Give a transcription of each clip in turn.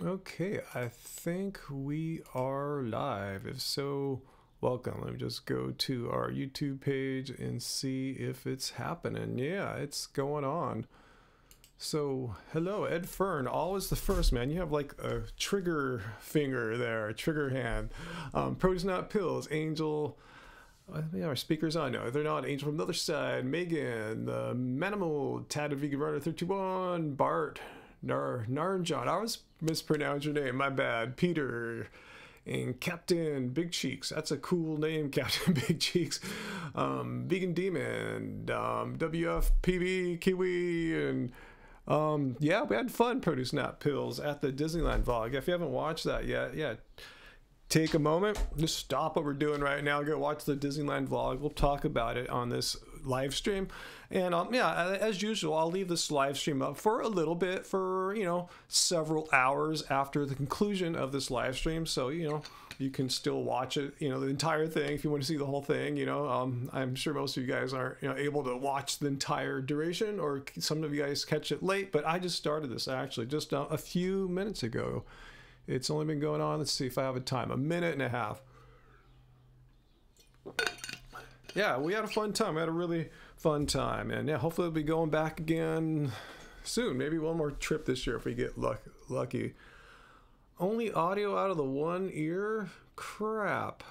Okay, I think we are live. If so, welcome. Let me just go to our YouTube page and see if it's happening. Yeah, it's going on. So, hello, Ed Fern. Always the first, man. You have like a trigger finger there, a trigger hand. Produce Not Pills, Angel. Yeah, our speakers on. No, they're not. Angel from the other side. Megan, the Manimal, Tad, Vegan Runner 321, Bart, Narnjon. I always mispronounce your name. My bad. Peter, and Captain Big Cheeks. That's a cool name, Captain Big Cheeks. Vegan Demon, WFPB Kiwi, and yeah, we had fun. Produce Not Pills at the Disneyland vlog. If you haven't watched that yet, yeah. Take a moment, just stop what we're doing right now, go watch the Disneyland vlog. We'll talk about it on this live stream. And yeah, as usual, I'll leave this live stream up for a little bit, for, you know, several hours after the conclusion of this live stream. So, you know, you can still watch it, you know, the entire thing if you want to see the whole thing. You know, I'm sure most of you guys aren't, you know, able to watch the entire duration, or some of you guys catch it late. But I just started this actually just a few minutes ago. It's only been going on, let's see if I have a time, 1.5 minutes. Yeah, we had a fun time. We had a really fun time. And yeah, hopefully we'll be going back again soon. Maybe one more trip this year if we get lucky. Only audio out of the one ear? Crap.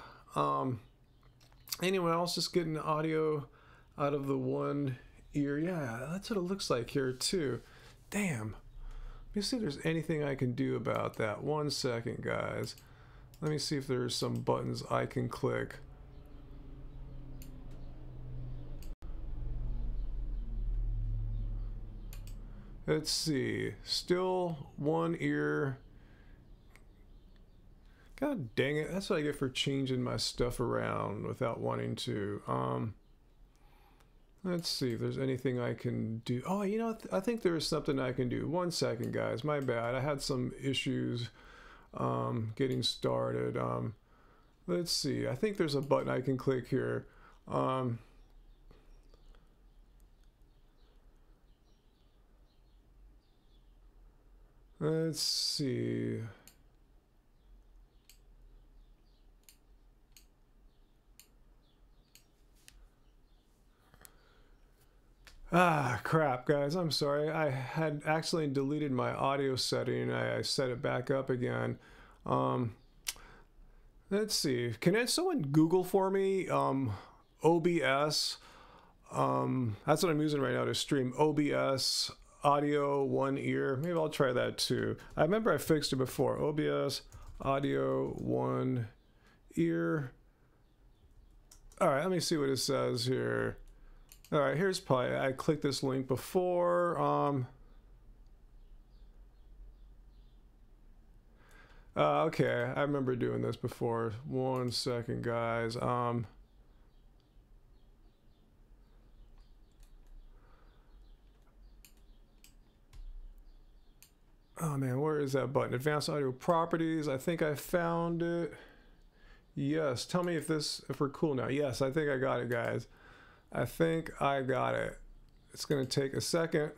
Anyone else just getting audio out of the one ear? Yeah, that's what it looks like here too. Damn. Let me see if there's anything I can do about that. 1 second, guys. Let me see if there's some buttons I can click. Let's see. Still one ear. God dang it. That's what I get for changing my stuff around without wanting to. Let's see if there's anything I can do. Oh, you know, I think there's something I can do. 1 second, guys. My bad. I had some issues getting started. Let's see. I think there's a button I can click here. Let's see. Ah, crap, guys. I'm sorry. I had accidentally deleted my audio setting. I set it back up again. Let's see. Can someone Google for me OBS? That's what I'm using right now to stream. OBS audio one ear. Maybe I'll try that too. I remember I fixed it before. OBS audio one ear. All right, let me see what it says here. All right, here's probably, I clicked this link before. Okay, I remember doing this before. 1 second, guys. Oh man, where is that button? Advanced audio properties. I think I found it. Yes, tell me if we're cool now. Yes, I think I got it, guys. I think I got it. It's gonna take a second.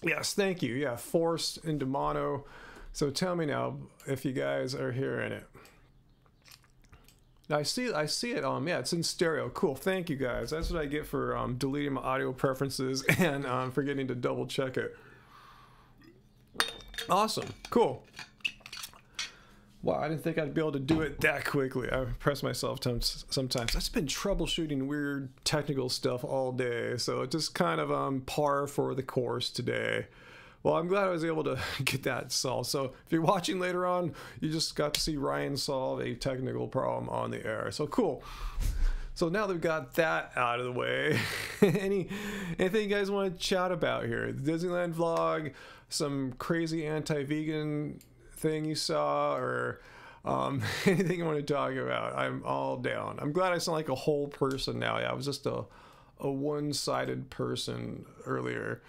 Yes, thank you. Yeah, forced into mono. So tell me now if you guys are hearing it. I see it. Yeah, it's in stereo. Cool. Thank you, guys. That's what I get for deleting my audio preferences and forgetting to double check it. Awesome. Cool. Wow, I didn't think I'd be able to do it that quickly. I impress myself sometimes. I've been troubleshooting weird technical stuff all day, so it's just kind of par for the course today. Well, I'm glad I was able to get that solved. So if you're watching later on, you just got to see Ryan solve a technical problem on the air. So cool. So now that we've got that out of the way, anything you guys want to chat about here? The Disneyland vlog, some crazy anti-vegan thing you saw, or anything you want to talk about? I'm all down. I'm glad I sound like a whole person now. Yeah, I was just a one-sided person earlier.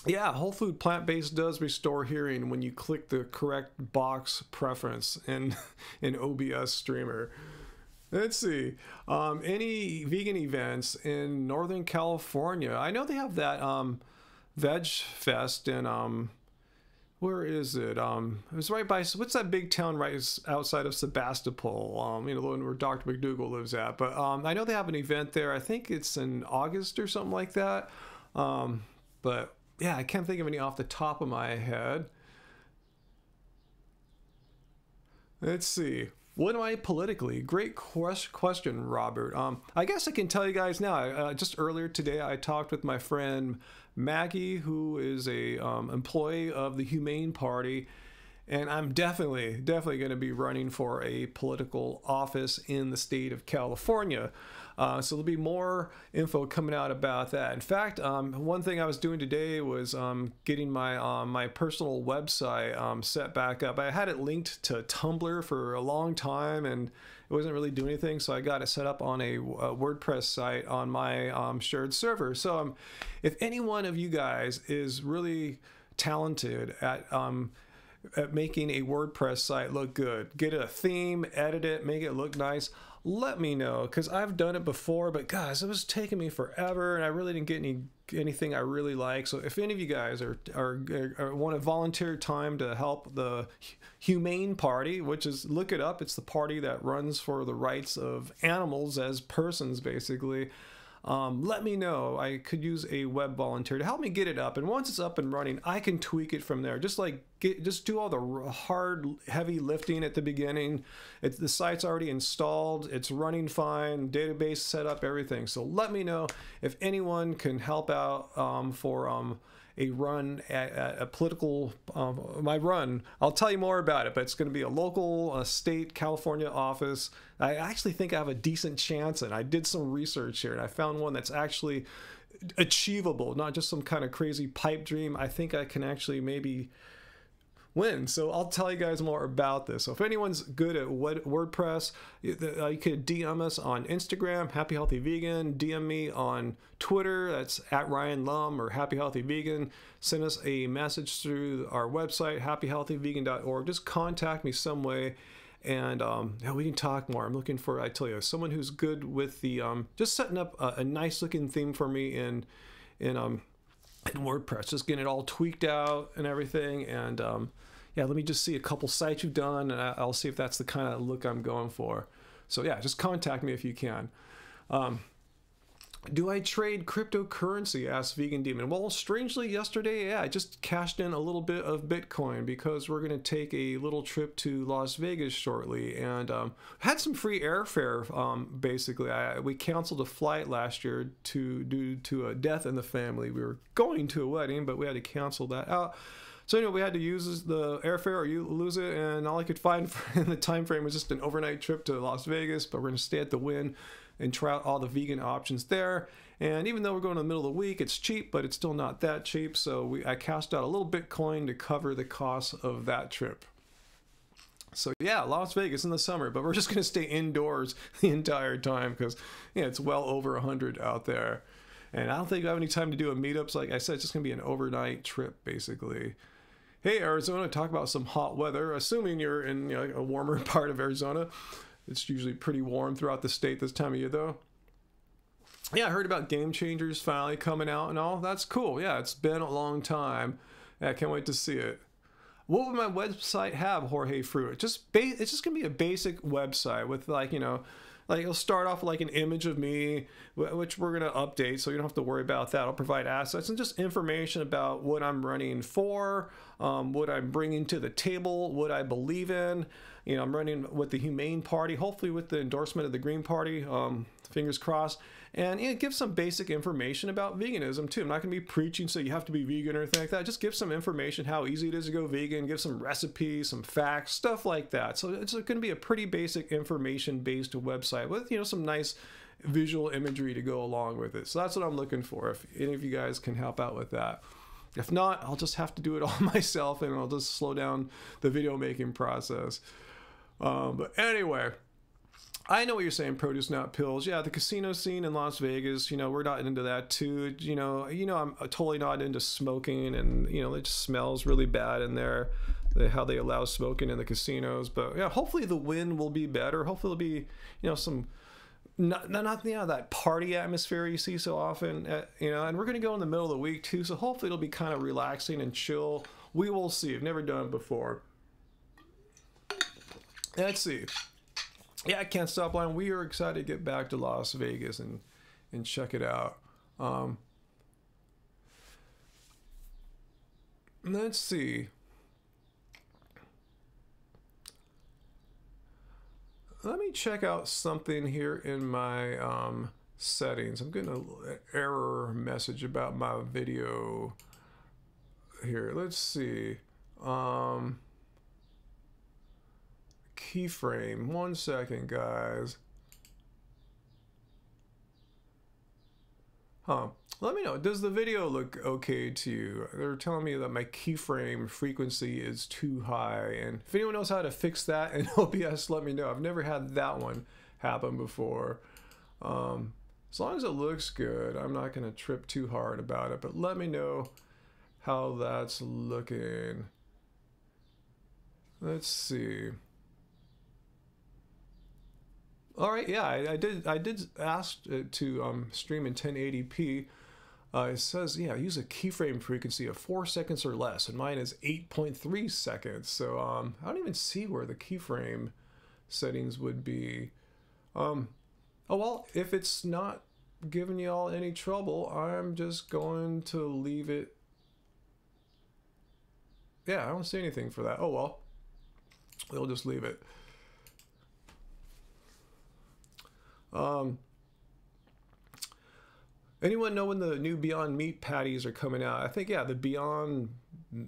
Yeah, whole food plant-based does restore hearing when you click the correct box preference in OBS streamer. Let's see. Any vegan events in Northern California? I know they have that Veg Fest in where is it? It was right by, what's that big town right outside of Sebastopol? You know, the one where Dr. McDougal lives at. But I know they have an event there. I think it's in August or something like that. But yeah, I can't think of any off the top of my head. Let's see. What am I politically? Great question, Robert. I guess I can tell you guys now. Just earlier today, I talked with my friend Maggie, who is a employee of the Humane Party, and I'm definitely going to be running for a political office in the state of California. So there'll be more info coming out about that. In fact, one thing I was doing today was getting my my personal website set back up. I had it linked to Tumblr for a long time, and it wasn't really doing anything, so I got it set up on a WordPress site on my shared server. So if any one of you guys is really talented at making a WordPress site look good, get a theme, edit it, make it look nice, let me know, because I've done it before, but guys, it was taking me forever and I really didn't get anything I really like. So if any of you guys are want to volunteer time to help the Humane Party, which is, look it up, it's the party that runs for the rights of animals as persons, basically. Let me know. I could use a web volunteer to help me get it up, and once it's up and running, I can tweak it from there. Just do all the hard, heavy lifting at the beginning. The site's already installed, it's running fine, database set up, everything. So let me know if anyone can help out for a run at a political, my run. I'll tell you more about it, but it's going to be a local, state, California office. I actually think I have a decent chance, and I did some research here, and I found one that's actually achievable, not just some kind of crazy pipe dream. I think I can actually maybe win. So I'll tell you guys more about this. So if anyone's good at WordPress, you could DM us on Instagram, Happy Healthy Vegan. DM me on Twitter, that's at Ryan Lum or Happy Healthy Vegan. Send us a message through our website, happyhealthyvegan.org. Just contact me some way, and yeah, we can talk more. I'm looking for, I tell you, someone who's good with the just setting up a nice looking theme for me in WordPress, just getting it all tweaked out and everything. And yeah, let me just see a couple sites you've done, and I'll see if that's the kind of look I'm going for. So yeah, just contact me if you can. Do I trade cryptocurrency? Asked Vegan Demon. Well, strangely, yesterday, yeah, I just cashed in a little bit of Bitcoin because we're going to take a little trip to Las Vegas shortly, and had some free airfare. Basically, we canceled a flight last year due to a death in the family. We were going to a wedding, but we had to cancel that out. So anyway, we had to use the airfare or you lose it, and all I could find in the time frame was just an overnight trip to Las Vegas. But we're going to stay at the Wynn and try out all the vegan options there. And even though we're going in the middle of the week, it's cheap, but it's still not that cheap. So I cashed out a little Bitcoin to cover the cost of that trip. So yeah, Las Vegas in the summer, but we're just going to stay indoors the entire time because yeah, it's well over 100 out there. And I don't think I have any time to do a meetups. Like I said, it's just going to be an overnight trip, basically. Hey, Arizona, talk about some hot weather. Assuming you're in a warmer part of Arizona. It's usually pretty warm throughout the state this time of year, though. Yeah, I heard about Game Changers finally coming out and all. That's cool. Yeah, it's been a long time. Yeah, I can't wait to see it. What would my website have, Jorge Fruit? It's just going to be a basic website with like it'll start off with like an image of me, which we're going to update, so you don't have to worry about that. I'll provide assets and just information about what I'm running for, what I'm bringing to the table, what I believe in. I'm running with the Humane Party, hopefully with the endorsement of the Green Party, fingers crossed. And give some basic information about veganism too. I'm not going to be preaching so you have to be vegan or anything like that. Just give some information, how easy it is to go vegan, give some recipes, some facts, stuff like that. So it's going to be a pretty basic information-based website with some nice visual imagery to go along with it. So that's what I'm looking for, if any of you guys can help out with that. If not, I'll just have to do it all myself, and I'll just slow down the video making process. But anyway, I know what you're saying, produce not pills. Yeah, the casino scene in Las Vegas, we're not into that too. I'm totally not into smoking, and it just smells really bad in there, how they allow smoking in the casinos. But yeah, hopefully the Wynn will be better. Hopefully there'll be some not you know, that party atmosphere you see so often, you know. And we're gonna go in the middle of the week too, so hopefully it'll be kind of relaxing and chill. We will see. I've never done it before. Let's see. Yeah, I can't stop lying. We are excited to get back to Las Vegas and check it out. Let's see. Let me check out something here in my settings. I'm getting an error message about my video here. Let's see. Keyframe. 1 second, guys. Huh. Let me know. Does the video look okay to you? They're telling me that my keyframe frequency is too high. And if anyone knows how to fix that in OBS, let me know. I've never had that one happen before. As long as it looks good, I'm not going to trip too hard about it. But let me know how that's looking. Let's see. All right, yeah, I did ask to stream in 1080p. It says, yeah, use a keyframe frequency of 4 seconds or less, and mine is 8.3 seconds. So I don't even see where the keyframe settings would be. Oh well, if it's not giving y'all any trouble, I'm just going to leave it. Yeah, I don't see anything for that. Oh well, we'll just leave it. Anyone know when the new Beyond Meat patties are coming out? I think, yeah, the Beyond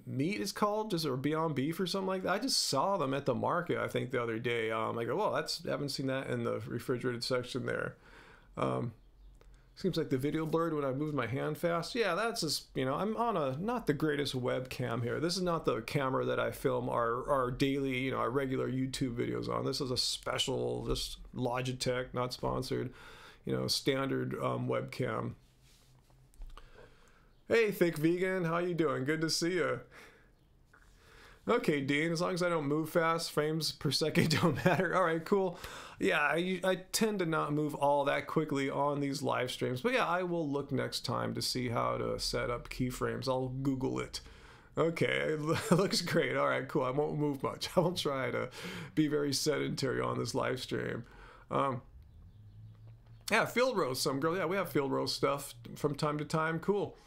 Meat is called, just, or Beyond Beef or something like that. I just saw them at the market, I think, the other day. I go, well, I haven't seen that in the refrigerated section there. Seems like the video blurred when I moved my hand fast. Yeah, that's just, you know, I'm on not the greatest webcam here. This is not the camera that I film our daily, you know, our regular YouTube videos on. This is a special, just Logitech, not sponsored, you know, standard webcam. Hey, Thick Vegan, how you doing? Good to see you. Okay, Dean, as long as I don't move fast, frames per second don't matter. All right, cool. Yeah, I tend to not move all that quickly on these live streams. But yeah, I will look next time to see how to set up keyframes. I'll Google it. Okay, it looks great. All right, cool. I won't move much. I will try to be very sedentary on this live stream. Yeah, field roast, some girl. Yeah, we have field roast stuff from time to time. Cool.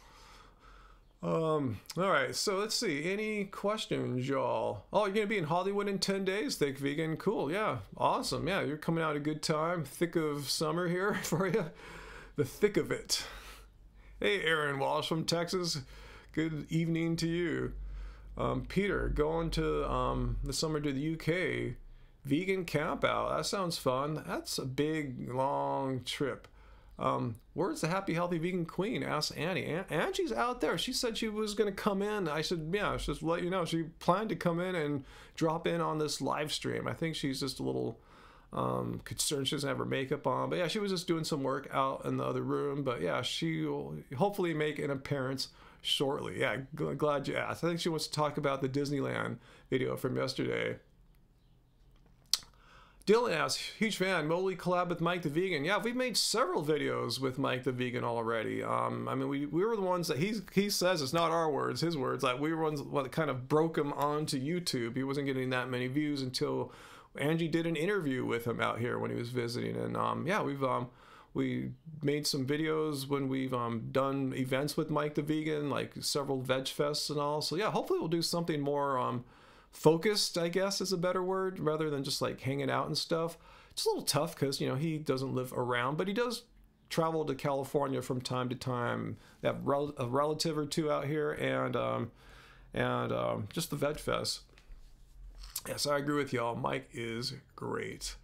All right, so let's see. Any questions, y'all? Oh, you're gonna be in Hollywood in 10 days, Thick Vegan. Cool, yeah, awesome. Yeah, you're coming out a good time. Thick of summer here for you. The thick of it. Hey, Aaron Walsh from Texas. Good evening to you. Peter, going to the summer to the UK. Vegan camp out. That sounds fun. That's a big, long trip. Where's the happy, healthy vegan queen? Asked Annie. Angie's out there. She said she was going to come in. I said, yeah, just to let you know. She planned to come in and drop in on this live stream. I think she's just a little concerned she doesn't have her makeup on. But yeah, she was just doing some work out in the other room. But yeah, she will hopefully make an appearance shortly. Yeah, glad you asked. I think she wants to talk about the Disneyland video from yesterday. Dylan asks, huge fan, Molly collab with Mike the Vegan. Yeah, we've made several videos with Mike the Vegan already. I mean, we were the ones that he says, it's not our words, his words, like we were ones that kind of broke him onto YouTube. He wasn't getting that many views until Angie did an interview with him out here when he was visiting. And yeah, we made some videos when we've done events with Mike the Vegan, like several veg fests and all. So yeah, hopefully we'll do something more focused, I guess is a better word, rather than just like hanging out and stuff. It's a little tough because, you know, he doesn't live around, but he does travel to California from time to time. They have a relative or two out here, and just the Veg Fest. Yes, I agree with y'all. Mike is great.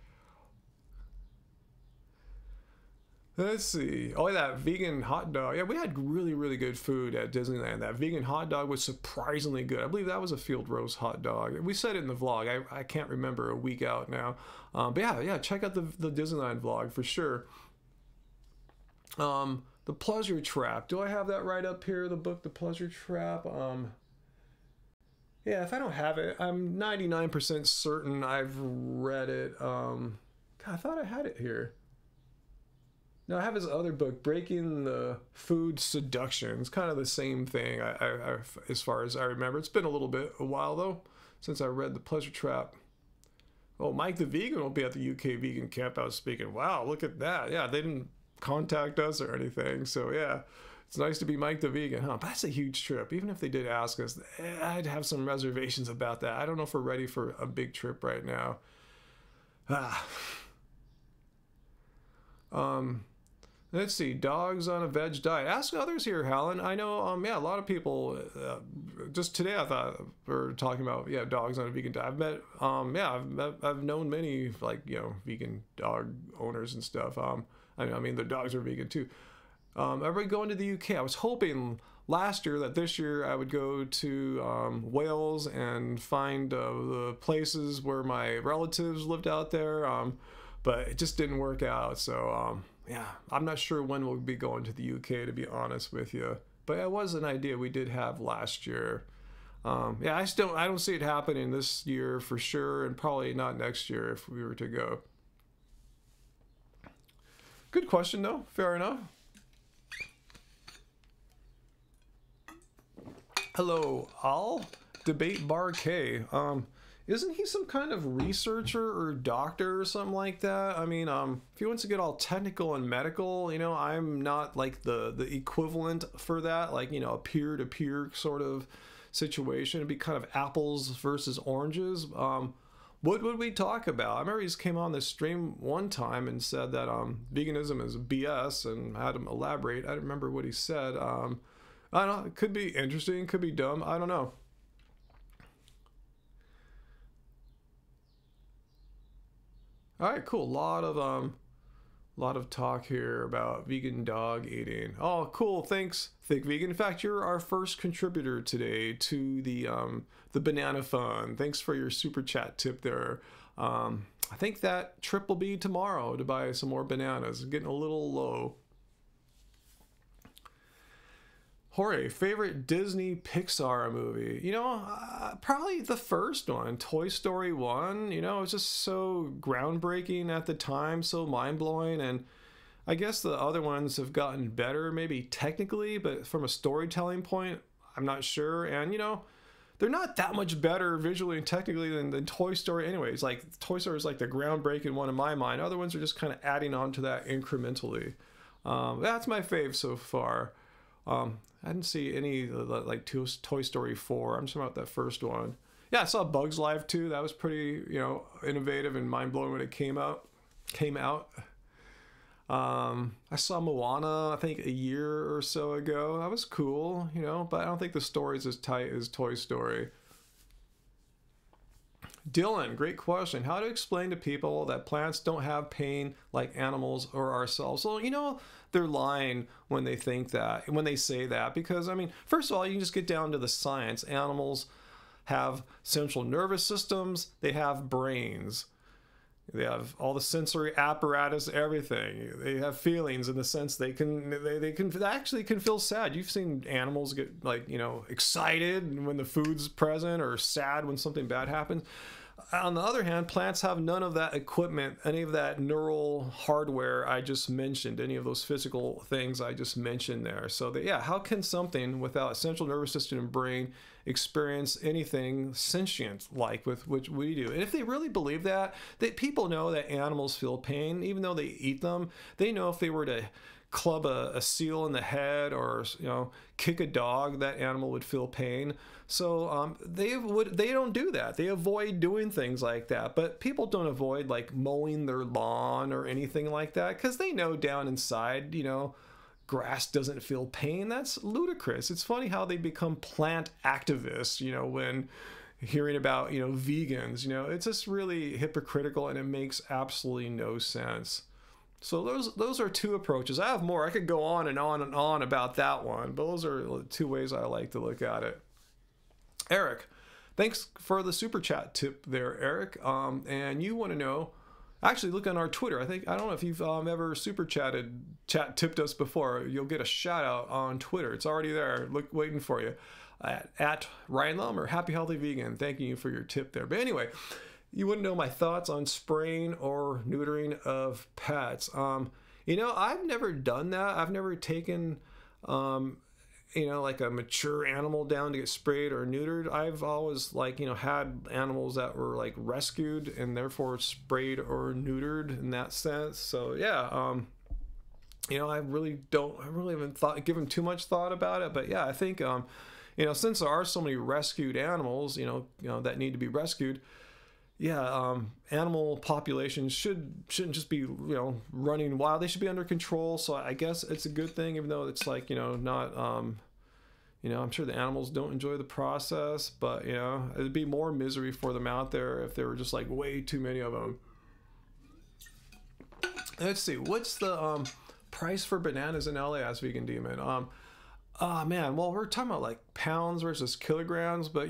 Let's see. Oh, that vegan hot dog. Yeah, we had really, really good food at Disneyland. That vegan hot dog was surprisingly good. I believe that was a field roast hot dog. We said it in the vlog. I can't remember, a week out now. But yeah, check out the Disneyland vlog for sure. The Pleasure Trap. Do I have that right up here, the book, The Pleasure Trap? Yeah, if I don't have it, I'm 99% certain I've read it. God, I thought I had it here. Now I have his other book, Breaking the Food Seduction. It's kind of the same thing. As far as I remember, it's been a while though, since I read The Pleasure Trap. Oh, Mike the Vegan will be at the UK Vegan Camp I was speaking. Wow, look at that. Yeah, they didn't contact us or anything. So yeah, it's nice to be Mike the Vegan, huh? But that's a huge trip. Even if they did ask us, I'd have some reservations about that. I don't know if we're ready for a big trip right now. Ah. Let's see, dogs on a veg diet. Ask others here, Helen. I know, yeah, a lot of people, just today I thought we were talking about, yeah, dogs on a vegan diet. I've met, yeah, I've known many, like, you know, vegan dog owners and stuff. I mean, their dogs are vegan too. Everybody going to the UK. I was hoping last year that this year I would go to Wales and find the places where my relatives lived out there, but it just didn't work out. So, yeah, I'm not sure when we'll be going to the UK, to be honest with you. But it was an idea we did have last year. Yeah, I don't see it happening this year for sure, and probably not next year if we were to go. Good question, though. Fair enough. Hello, Al. Debate Bar K. Isn't he some kind of researcher or doctor or something like that? I mean, if he wants to get all technical and medical, you know, I'm not like the equivalent for that, like, you know, a peer-to-peer sort of situation. It'd be kind of apples versus oranges. What would we talk about? I remember he just came on this stream one time and said that veganism is BS and had him elaborate. I don't remember what he said. I don't know. It could be interesting, could be dumb. I don't know. All right, cool. Lot of talk here about vegan dog eating. Oh, cool. Thanks, Thick Vegan. In fact, you're our first contributor today to the Banana Fund. Thanks for your super chat tip there. I think that trip will be tomorrow to buy some more bananas. Getting a little low. Jorge, favorite Disney Pixar movie? You know, probably the first one, Toy Story 1. You know, it was just so groundbreaking at the time, so mind-blowing. And I guess the other ones have gotten better, maybe technically, but from a storytelling point, I'm not sure. And, you know, they're not that much better visually and technically than Toy Story anyways. Like, Toy Story is like the groundbreaking one in my mind. Other ones are just kind of adding on to that incrementally. That's my fave so far. I didn't see any like Toy Story 4. I'm just about that first one. Yeah, I saw Bug's Life too. That was pretty, you know, innovative and mind blowing when it came out. I saw Moana, I think a year or so ago. That was cool, you know, but I don't think the story's as tight as Toy Story. Dylan, great question. How to explain to people that plants don't have pain like animals or ourselves? Well, you know, they're lying when they think that, when they say that, because, I mean, first of all, you can just get down to the science. Animals have central nervous systems, they have brains. They have all the sensory apparatus, everything. They have feelings in the sense they actually can feel sad. You've seen animals get, like, you know, excited when the food's present or sad when something bad happens. On the other hand, plants have none of that equipment, any of that neural hardware I just mentioned, any of those physical things I just mentioned there. So that, yeah, how can something without a central nervous system and brain experience anything sentient like with which we do? And if they really believe that people know that animals feel pain, even though they eat them, they know if they were to club a seal in the head or, you know, kick a dog, that animal would feel pain. So they don't do that. They avoid doing things like that. But people don't avoid like mowing their lawn or anything like that because they know down inside, you know, grass doesn't feel pain. That's ludicrous. It's funny how they become plant activists, you know, when hearing about, you know, vegans, you know, it's just really hypocritical and it makes absolutely no sense. So those are two approaches. I have more. I could go on and on and on about that one, but those are two ways I like to look at it. Eric, thanks for the super chat tip there, Eric. And you want to know, actually look on our Twitter. I don't know if you've ever super tipped us before. You'll get a shout out on Twitter. It's already there, waiting for you. At Ryan Lum or Happy Healthy Vegan. Thanking you for your tip there. But anyway, you wouldn't know my thoughts on spraying or neutering of pets. I've never done that. I've never taken, like a mature animal down to get sprayed or neutered. I've always had animals that were like rescued and therefore sprayed or neutered in that sense. So yeah, I really haven't given too much thought about it. But yeah, I think, since there are so many rescued animals, that need to be rescued, yeah, animal populations shouldn't just be running wild. They should be under control. So I guess it's a good thing, even though it's not. I'm sure the animals don't enjoy the process, but it'd be more misery for them out there if there were just like way too many of them. Let's see, what's the price for bananas in LA as Vegan Demon? Oh man, well, we're talking about like pounds versus kilograms, but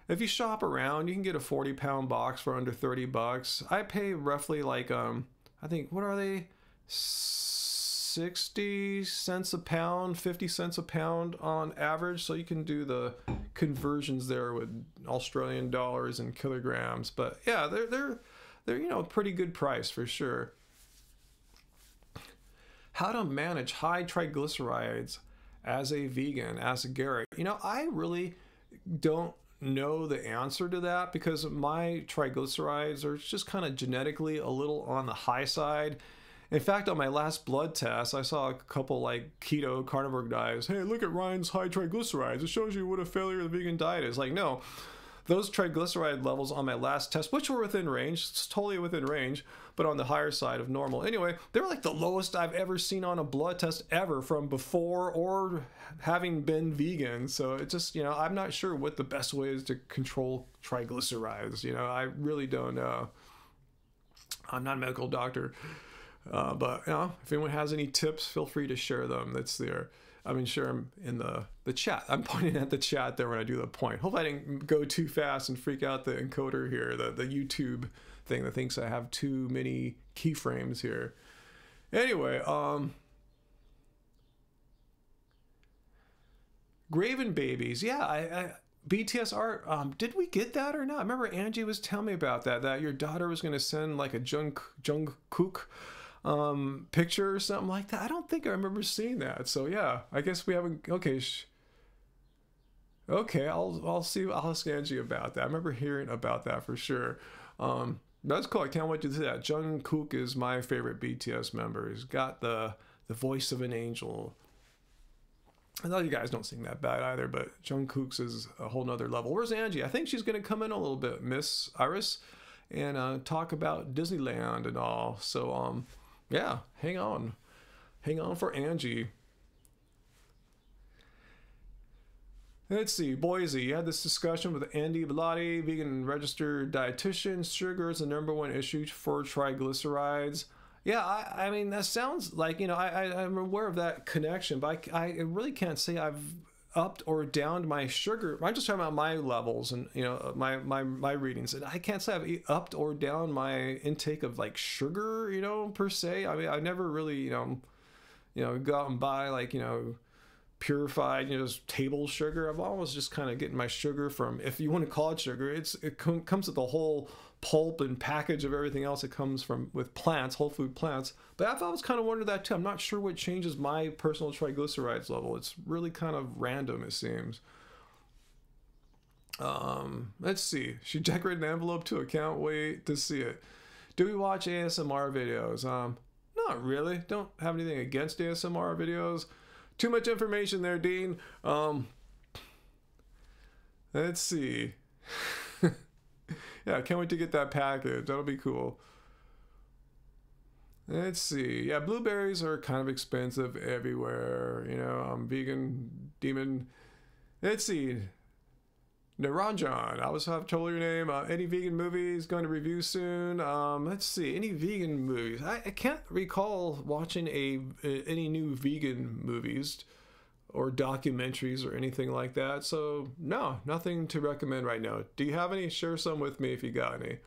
if you shop around, you can get a 40-pound box for under $30. I pay roughly like I think, what are they, 60 cents a pound, 50 cents a pound on average. So you can do the conversions there with Australian dollars and kilograms. But yeah, they're pretty good price for sure. How to manage high triglycerides as a vegan, as a Garrett. I really don't know the answer to that, because my triglycerides are just kind of genetically a little on the high side. In fact, on my last blood test, I saw a couple like keto carnivore guys. Hey, look at Ryan's high triglycerides. It shows you what a failure of the vegan diet is. Like, no, those triglyceride levels on my last test, which were within range, it's totally within range, but on the higher side of normal. Anyway, they were like the lowest I've ever seen on a blood test ever from before or having been vegan. So it just, I'm not sure what the best way is to control triglycerides. I really don't know. I'm not a medical doctor. But if anyone has any tips, feel free to share them. That's there. Share them in the chat. I'm pointing at the chat there when I do the point. Hope I didn't go too fast and freak out the encoder here, the YouTube thing that thinks I have too many keyframes here. Anyway, Graven Babies. Yeah, BTS art. Did we get that or not? I remember Angie was telling me about that your daughter was going to send like a Jungkook picture or something like that. I don't think I remember seeing that. So yeah, I guess we haven't. Okay, okay. I'll see. I'll ask Angie about that. I remember hearing about that for sure. That's cool. I can't wait to see that. Jungkook is my favorite BTS member. He's got the voice of an angel. I thought you guys don't sing that bad either, but Jungkook's is a whole nother level. Where's Angie? I think she's going to come in a little bit, Miss Iris, and talk about Disneyland and all. So yeah, hang on for Angie. Let's see, Boise. You had this discussion with Andy Bellotti, vegan registered dietitian. Sugar is the #1 issue for triglycerides. Yeah, I mean, that sounds like, I'm aware of that connection, but I really can't say I've upped or downed my sugar. I'm just talking about my levels and, my readings. And I can't say I've upped or down my intake of like sugar, per se. I mean, I've never really, go out and buy like, purified, just table sugar. I've always just kind of getting my sugar from, if you want to call it sugar, it comes with the whole pulp and package of everything else that comes from with plants, whole food plants. But I've always kind of wondered that too. I'm not sure what changes my personal triglycerides level. It's really kind of random, it seems. Let's see. She decorated an envelope too. I can't wait to see it. Do we watch ASMR videos? Not really. Don't have anything against ASMR videos. Too much information there, Dean. Let's see. Yeah, I can't wait to get that package. That'll be cool. Let's see. Yeah, blueberries are kind of expensive everywhere. I'm vegan demon. Let's see. Naranjan. I always have told your name. Any vegan movies going to review soon? Let's see. Any vegan movies? I can't recall watching any new vegan movies or documentaries or anything like that. So no, nothing to recommend right now. Do you have any? Share some with me if you got any.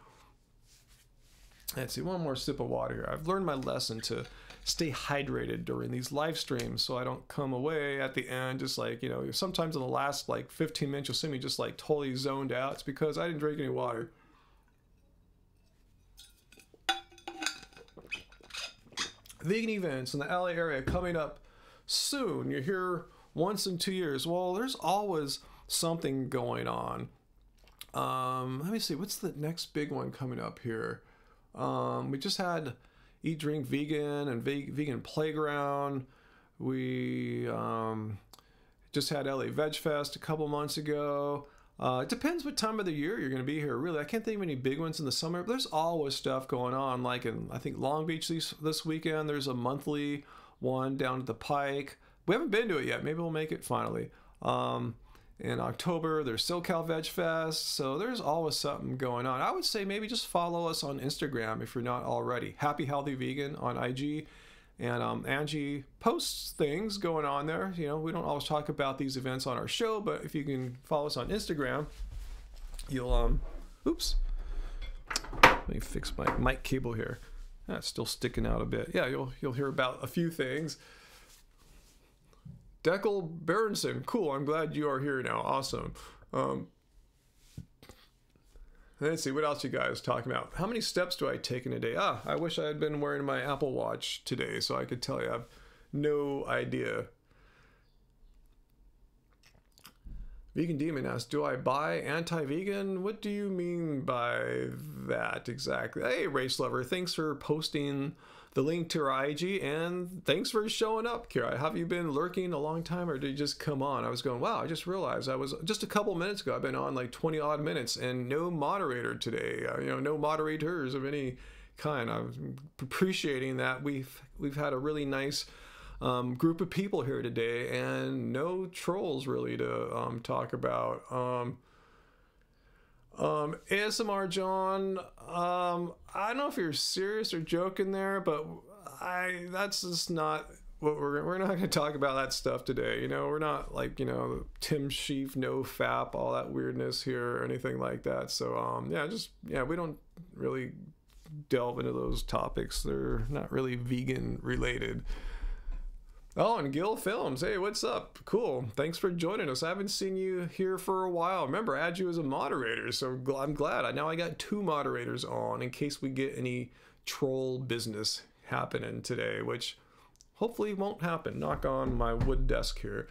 Let's see, one more sip of water here. I've learned my lesson to stay hydrated during these live streams so I don't come away at the end just like, sometimes in the last like 15 minutes you'll see me just like totally zoned out. It's because I didn't drink any water. vegan events in the LA area coming up soon. You're here once in 2 years. Well, there's always something going on. Let me see, what's the next big one coming up here? We just had Eat Drink Vegan and Vegan Playground. We just had LA Veg Fest a couple months ago. It depends what time of the year you're going to be here, really. I can't think of any big ones in the summer, but there's always stuff going on. Like in, I think, Long Beach this weekend, there's a monthly one down at the Pike. We haven't been to it yet. Maybe we'll make it finally. In October, there's SoCal Veg Fest. So there's always something going on. I would say maybe just follow us on Instagram if you're not already. Happy Healthy Vegan on IG. And Angie posts things going on there. You know, we don't always talk about these events on our show, but if you can follow us on Instagram, you'll, oops. Let me fix my mic cable here. That's still sticking out a bit. Yeah, you'll hear about a few things. Deckel Berenson, cool. I'm glad you are here now. Awesome. Let's see, what else you guys talking about? How many steps do I take in a day? I wish I had been wearing my Apple Watch today so I could tell you. I have no idea. Vegan Demon asks, do I buy anti-vegan? What do you mean by that exactly? Hey, Race Lover, thanks for posting the link to our IG, and thanks for showing up, Kira. Have you been lurking a long time, or did you just come on? I was going, wow, I just realized I was just a couple minutes ago. I've been on like 20 odd minutes and no moderator today. You know, no moderators of any kind. I'm appreciating that we've had a really nice group of people here today, and no trolls really to talk about. ASMR John, I don't know if you're serious or joking there, but that's just not what we're not going to talk about that stuff today. You know, we're not like, you know, Tim Sheaf, no fap, all that weirdness here or anything like that. So yeah, we don't really delve into those topics. They're not really vegan related. Oh, and Gil Films. Hey, what's up? Cool. Thanks for joining us. I haven't seen you here for a while. Remember, I had you as a moderator, so I'm glad. Now I got 2 moderators on in case we get any troll business happening today, which hopefully won't happen. Knock on my wood desk here.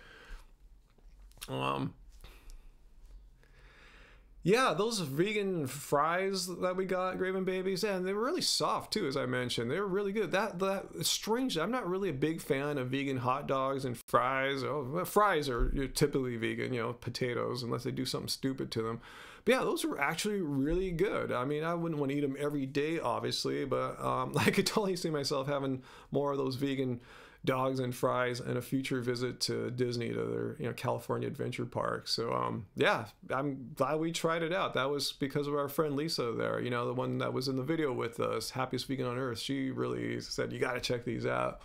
Yeah, those vegan fries that we got, Graven Babies, and they were really soft too, as I mentioned. They were really good. That strange. I'm not really a big fan of vegan hot dogs and fries. Fries are typically vegan, you know, potatoes, unless they do something stupid to them. But yeah, those were actually really good. I mean, I wouldn't want to eat them every day, obviously, but I could totally see myself having more of those vegan dogs and fries and a future visit to Disney, to their, you know, California Adventure Park. So yeah, I'm glad we tried it out. That was because of our friend Lisa there, you know, the one that was in the video with us, Happiest Vegan on Earth. She really said, you got to check these out.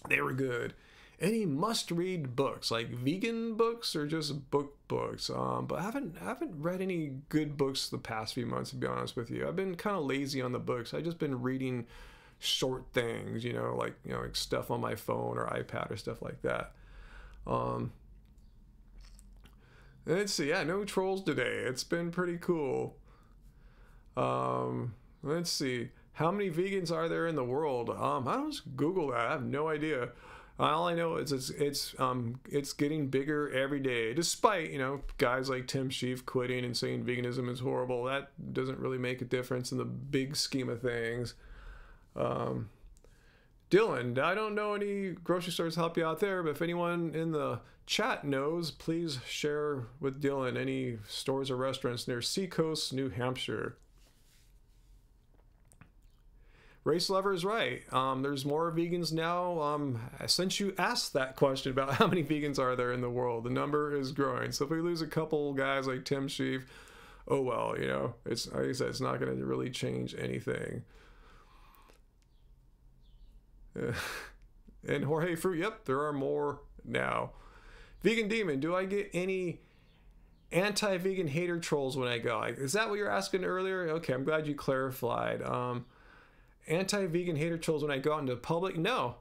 They were good. Any must-read books, like vegan books or just books? But I haven't read any good books the past few months, to be honest with you. I've been kind of lazy on the books. I've just been reading short things, you know, like stuff on my phone or iPad or stuff like that. Let's see. Yeah, no trolls today. It's been pretty cool. Let's see. How many vegans are there in the world? I don't just Google that. I have no idea. All I know is it's getting bigger every day, despite, you know, guys like Tim Sheaf quitting and saying veganism is horrible. That doesn't really make a difference in the big scheme of things. Dylan, I don't know any grocery stores to help you out there, but if anyone in the chat knows, please share with Dylan any stores or restaurants near Seacoast, New Hampshire. Race Lover is right. There's more vegans now. Since you asked that question about how many vegans are there in the world, the number is growing. So if we lose a couple guys like Tim Sheaf, oh well, you know, it's, like I said, it's not going to really change anything. And Jorge Fruit, yep, there are more now. Vegan Demon, do I get any anti-vegan hater trolls when I go? Is that what you're asking earlier? Okay, I'm glad you clarified. Anti-vegan hater trolls when I go out into public? No,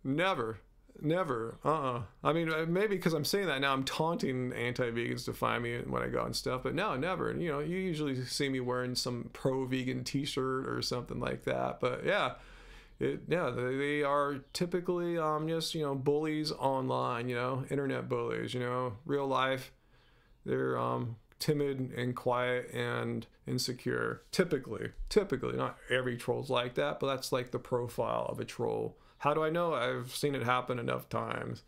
never. I mean, maybe because I'm saying that now, I'm taunting anti-vegans to find me when I go out and stuff, but no, never. You know, you usually see me wearing some pro-vegan t-shirt or something like that, but yeah. Yeah, they are typically just bullies online, internet bullies. Real life they're timid and quiet and insecure. Typically, not every troll's like that, but that's like the profile of a troll. How do I know? I've seen it happen enough times.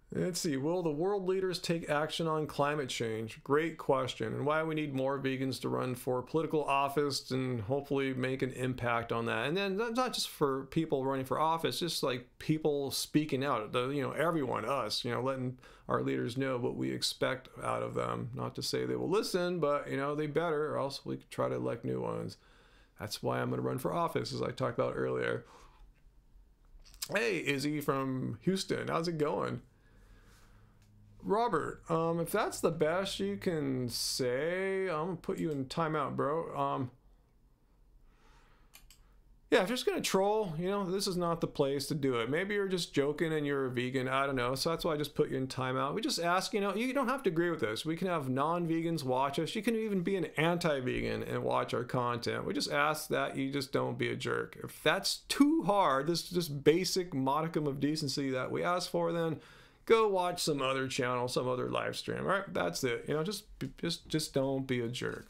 Let's see. Will the world leaders take action on climate change? Great question. And why we need more vegans to run for political office and hopefully make an impact on that. And then not just for people running for office, just like people speaking out. Everyone, us, letting our leaders know what we expect out of them. Not to say they will listen, but they better, or else we could try to elect new ones. That's why I'm going to run for office, as I talked about earlier. Hey, Izzy from Houston, how's it going? Robert, if that's the best you can say, I'm gonna put you in timeout, bro. Yeah, if you're just gonna troll, this is not the place to do it. Maybe you're just joking and you're a vegan. I don't know. So that's why I just put you in timeout. We just ask, you don't have to agree with us. We can have non-vegans watch us. You can even be an anti-vegan and watch our content. We just ask that you just don't be a jerk. If that's too hard, this just basic modicum of decency that we ask for, then go watch some other channel, some other live stream. All right, that's it. Just don't be a jerk.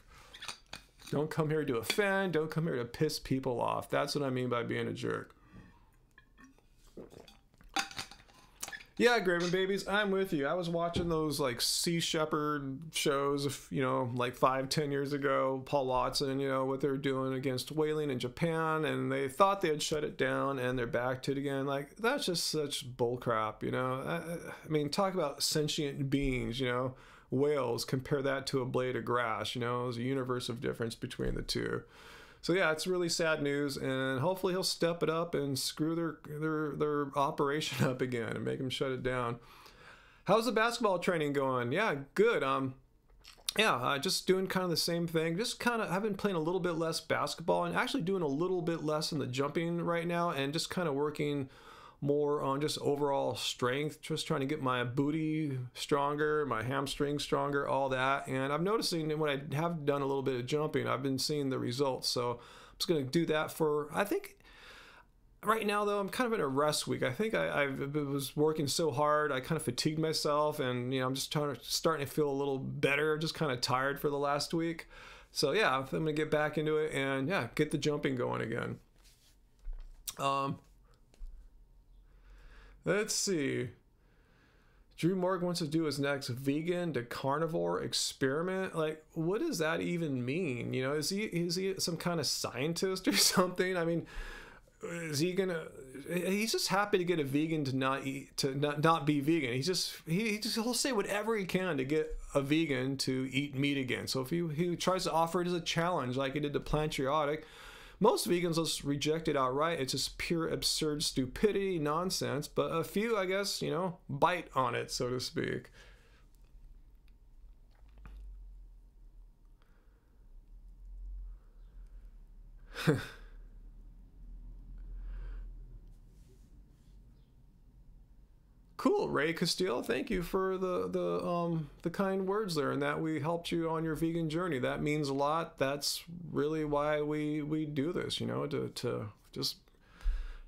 Don't come here to offend. Don't come here to piss people off. That's what I mean by being a jerk. Yeah, Graven Babies, I'm with you. I was watching those like Sea Shepherd shows, like 5-10 years ago, Paul Watson, what they're doing against whaling in Japan, and they thought they had shut it down and they're back to it again. Like, that's just such bullcrap, I mean, talk about sentient beings, whales, compare that to a blade of grass, there's a universe of difference between the two. So yeah, it's really sad news, and hopefully he'll step it up and screw their operation up again and make them shut it down. How's the basketball training going? Yeah, good. Just doing kind of the same thing. I've been playing a little bit less basketball and actually doing a little bit less in the jumping right now, and just kind of working more on just overall strength, just trying to get my booty stronger, my hamstrings stronger, all that. And I'm noticing that when I have done a little bit of jumping, I've been seeing the results. So I'm just going to do that I think right now, though, I'm kind of in a rest week. I think I was working so hard, I kind of fatigued myself, and I'm just starting to feel a little better, just kind of tired for the last week. So yeah, I'm going to get back into it and yeah, get the jumping going again. Let's see. Drew Morgan wants to do his next vegan to carnivore experiment. Like, what does that even mean? Is he some kind of scientist or something? I mean, is he gonna? He's just happy to get a vegan to not be vegan. He'll say whatever he can to get a vegan to eat meat again. So if he tries to offer it as a challenge, like he did to Plantriotic, most vegans just reject it outright. It's just pure absurd stupidity, nonsense. But a few, I guess, bite on it, so to speak. Cool, Ray Castile. Thank you for the kind words there, and that we helped you on your vegan journey. That means a lot. That's really why we do this, to just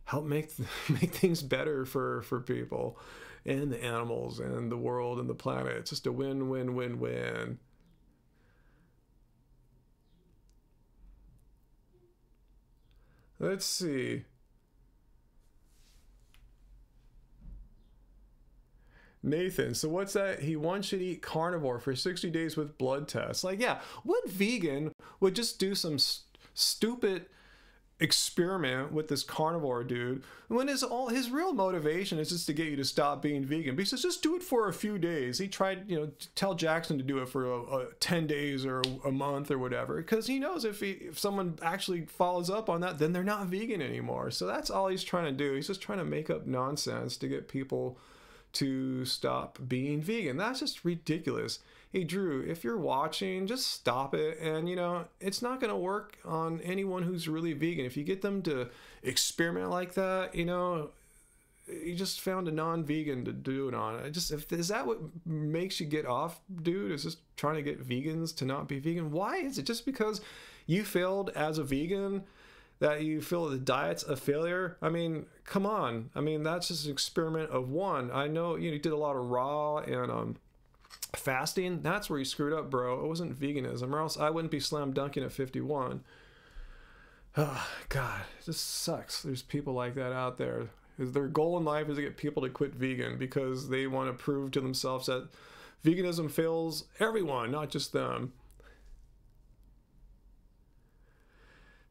help make things better for people and the animals and the world and the planet. It's just a win-win-win-win. Let's see. Nathan, so what's that? He wants you to eat carnivore for 60 days with blood tests. Like, yeah, what vegan would just do some stupid experiment with this carnivore dude when his real motivation is just to get you to stop being vegan? But he says, just do it for a few days. He tried, to tell Jackson to do it for 10 days or a month or whatever, because he knows if someone actually follows up on that, then they're not vegan anymore. So that's all he's trying to do. He's just trying to make up nonsense to get people to stop being vegan. That's just ridiculous. Hey Drew, if you're watching, just stop it. And it's not going to work on anyone who's really vegan. If you get them to experiment like that, you just found a non-vegan to do it on. Is that what makes you get off, dude? Is just trying to get vegans to not be vegan? Why is it just because you failed as a vegan that you feel the diet's a failure? I mean, come on. I mean, that's just an experiment of one. I know you did a lot of raw and fasting. That's where you screwed up, bro. It wasn't veganism, or else I wouldn't be slam dunking at 51. Oh, God, it just sucks. There's people like that out there. Their goal in life is to get people to quit vegan because they want to prove to themselves that veganism fails everyone, not just them.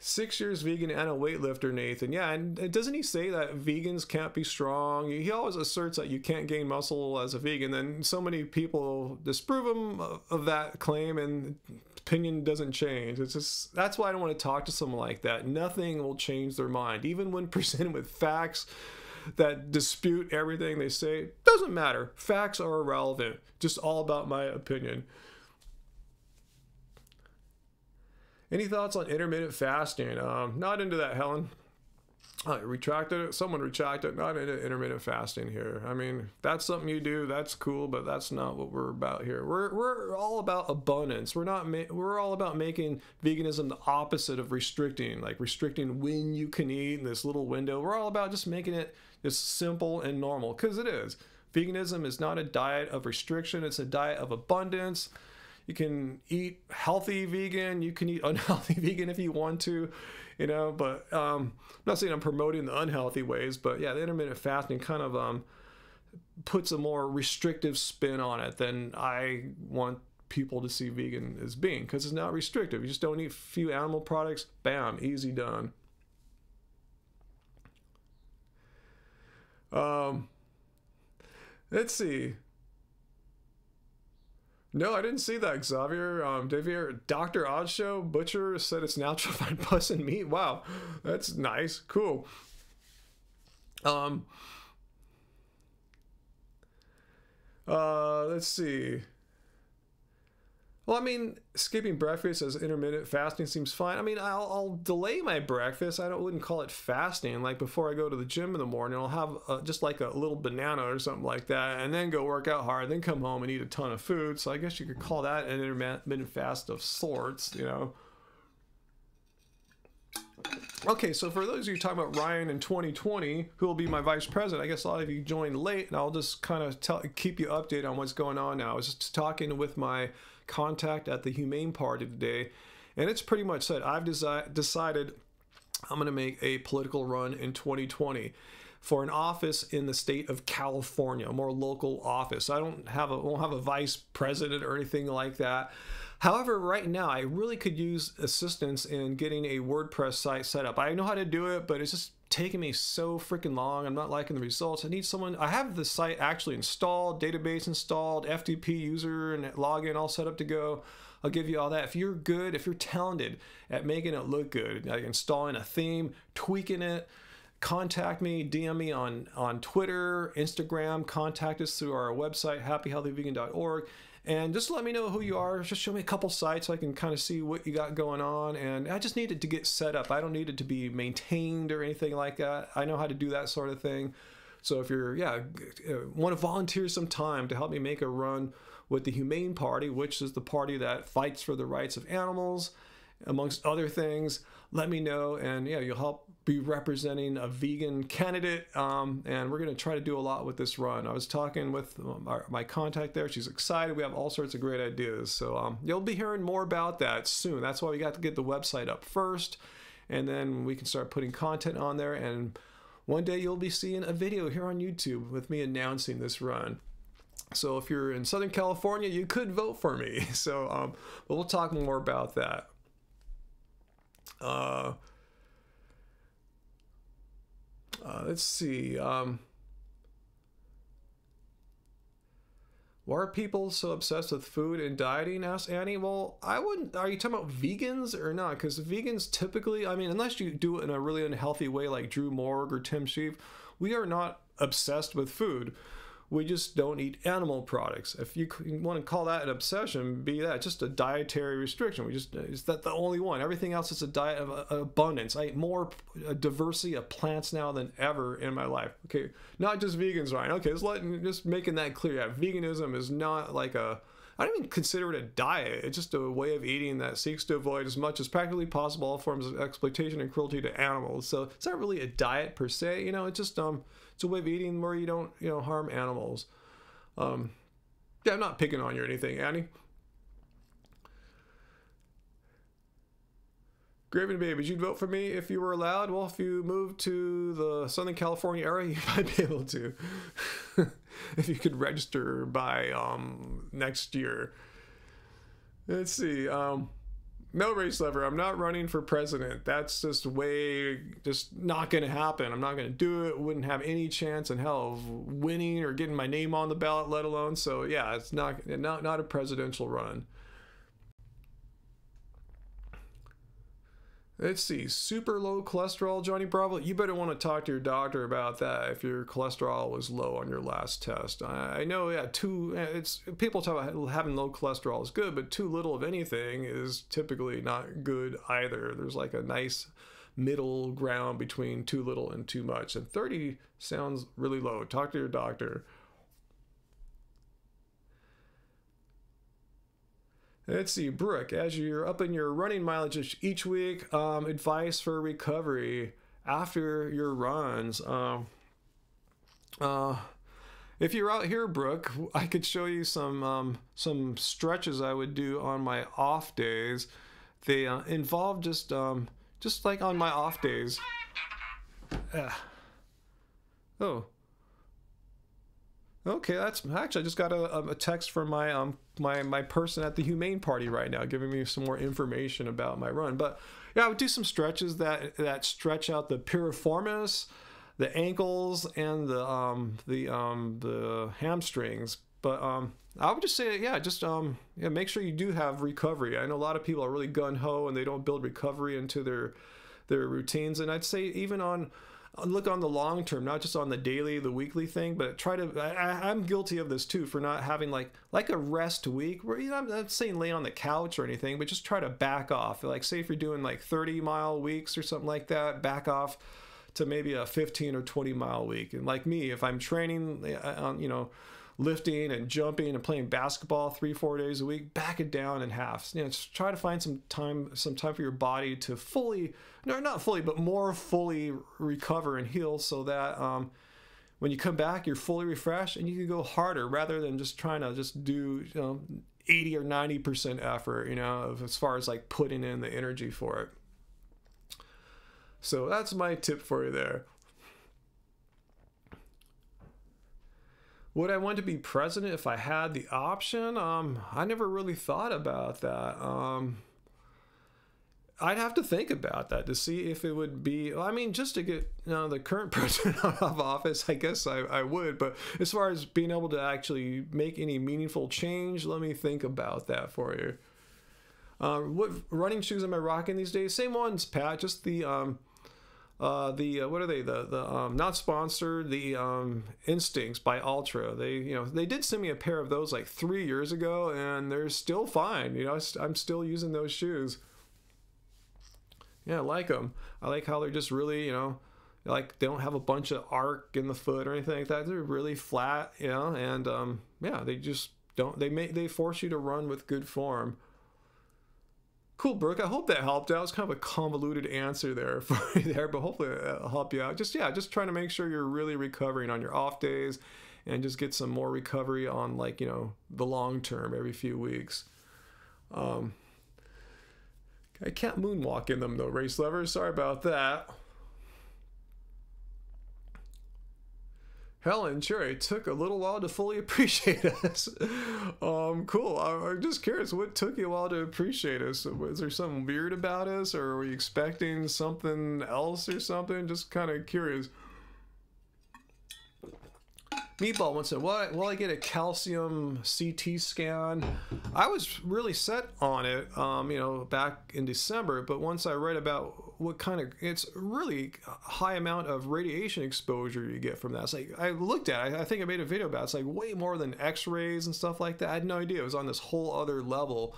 6 years vegan and a weightlifter, Nathan. Yeah, and doesn't he say that vegans can't be strong? He always asserts that you can't gain muscle as a vegan. Then so many people disprove him of that claim, and opinion doesn't change. It's just, that's why I don't want to talk to someone like that. Nothing will change their mind, even when presented with facts that dispute everything they say. Doesn't matter. Facts are irrelevant. Just all about my opinion. Any thoughts on intermittent fasting? Not into that, Helen. I retracted it. Someone retracted. Not into intermittent fasting here. I mean, if that's something you do, that's cool, but that's not what we're about here. We're all about abundance. We're all about making veganism the opposite of restricting, like restricting when you can eat in this little window. We're all about just making it just simple and normal, because it is. Veganism is not a diet of restriction. It's a diet of abundance. You can eat healthy vegan, you can eat unhealthy vegan if you want to, but I'm not saying I'm promoting the unhealthy ways, but yeah, the intermittent fasting kind of puts a more restrictive spin on it than I want people to see vegan as being, because it's not restrictive. You just don't eat a few animal products, bam, easy done. Let's see. No, I didn't see that, Xavier. Dr. Odd Show Butcher said it's natural to find pus in meat. Wow, that's nice. Cool. Let's see. Well, I mean, skipping breakfast as intermittent fasting seems fine. I mean, I'll delay my breakfast. I wouldn't call it fasting. Like before I go to the gym in the morning, I'll have just like a little banana or something like that, and then go work out hard, then come home and eat a ton of food. So I guess you could call that an intermittent fast of sorts, Okay, so for those of you talking about Ryan in 2020, who will be my vice president, I guess a lot of you joined late, and I'll just kind of keep you updated on what's going on now. I was just talking with my contact at the Humane Party today, and it's pretty much said I've decided I'm going to make a political run in 2020 for an office in the state of California, a more local office. I won't have a vice president or anything like that. However, right now, I really could use assistance in getting a WordPress site set up. I know how to do it, but it's just taking me so freaking long. I'm not liking the results. I need someone. I have the site actually installed, database installed, FTP user and login all set up to go. I'll give you all that. If you're good, if you're talented at making it look good, like installing a theme, tweaking it, contact me, DM me on Twitter, Instagram, contact us through our website, happyhealthyvegan.org. And just let me know who you are. Just show me a couple sites so I can kind of see what you got going on. And I just need it to get set up. I don't need it to be maintained or anything like that. I know how to do that sort of thing. So if you're, want to volunteer some time to help me make a run with the Humane Party, which is the party that fights for the rights of animals, amongst other things, let me know. And yeah, you'll help be representing a vegan candidate. And we're going to try to do a lot with this run. I was talking with my contact there. She's excited. We have all sorts of great ideas. So you'll be hearing more about that soon. That's why we got to get the website up first. And then we can start putting content on there. And one day you'll be seeing a video here on YouTube with me announcing this run. So if you're in Southern California, you could vote for me. So, but we'll talk more about that. Let's see. Why are people so obsessed with food and dieting? Asked Annie. Well, I wouldn't. Are you talking about vegans or not? Because vegans typically, I mean, unless you do it in a really unhealthy way like Drew Morg or Tim Sheaf, we are not obsessed with food. we just don't eat animal products. If you want to call that an obsession, be that just a dietary restriction. We just, is that the only one? Everything else is a diet of abundance. I eat more diversity of plants now than ever in my life. Okay, not just vegans, Ryan. Okay, just making that clear. Yeah, veganism is not like I don't even consider it a diet. It's just a way of eating that seeks to avoid as much as practically possible all forms of exploitation and cruelty to animals. So it's not really a diet per se, you know, it's just it's a way of eating where you don't, you know, harm animals. Yeah, I'm not picking on you or anything, Annie. Graven Babies, you'd vote for me if you were allowed? Well, if you moved to the Southern California area, you might be able to. If you could register by next year. Let's see. No, Race Lover, I'm not running for president. That's just not going to happen. I'm not going to do it. Wouldn't have any chance in hell of winning or getting my name on the ballot, let alone. So yeah, it's not a presidential run. Let's see, super low cholesterol, Johnny Bravo. You better want to talk to your doctor about that if your cholesterol was low on your last test. I know, yeah, people talk about having low cholesterol is good, but too little of anything is typically not good either. There's like a nice middle ground between too little and too much. And 30 sounds really low. Talk to your doctor. Let's see, Brooke, as you're up in your running mileage each week, advice for recovery after your runs. If you're out here, Brooke, I could show you some stretches I would do on my off days. They involve just like on my off days. Oh. Okay, that's actually I just got a text from my my person at the Humane Party right now, giving me some more information about my run. But yeah, I would do some stretches that stretch out the piriformis, the ankles, and the hamstrings. But I would just say, yeah, make sure you do have recovery. I know a lot of people are really gun ho and they don't build recovery into their routines. And I'd say even look on the long term, not just on the daily, the weekly thing, but try to. I'm guilty of this too, for not having like a rest week where, you know, I'm not saying lay on the couch or anything, but just try to back off. Like say if you're doing like 30-mile weeks or something like that, back off to maybe a 15 or 20-mile week. And like me, if I'm training, you know, lifting and jumping and playing basketball 3-4 days a week, back it down in half. You know, just try to find some time for your body to not fully, but more fully recover and heal, so that when you come back, you're fully refreshed and you can go harder rather than just trying to just do, you know, 80 or 90% effort, you know, as far as like putting in the energy for it. So that's my tip for you there. Would I want to be president if I had the option? I never really thought about that. I'd have to think about that to see if it would be, I mean, just to get, you know, the current president out of office, I guess I would. But as far as being able to actually make any meaningful change, let me think about that for you. What running shoes am I rocking these days? Same ones, Pat, just the what are they? The not sponsored, the Instincts by Ultra. They did send me a pair of those like 3 years ago, and they're still fine. You know, I'm still using those shoes. Yeah, I like them. I like how they're just really, you know, like they don't have a bunch of arc in the foot or anything like that. They're really flat, you know, and yeah, they just don't. They force you to run with good form. Cool, Brooke. I hope that helped out. It's kind of a convoluted answer there for you there, but hopefully it'll help you out. Just trying to make sure you're really recovering on your off days, and just get some more recovery on, like, you know, the long term every few weeks. I can't moonwalk in them though, race lovers. Sorry about that. Helen, sure, it took a little while to fully appreciate us. Cool. I'm just curious, what took you a while to appreciate us? Was there something weird about us, or were you expecting something else or something? Just kind of curious. Meatball wants to, will I get a calcium CT scan? I was really set on it, you know, back in December, but once I read about what kind of, it's really high amount of radiation exposure you get from that. It's like, I looked at it, I think I made a video about it. It's like way more than x-rays and stuff like that. I had no idea it was on this whole other level.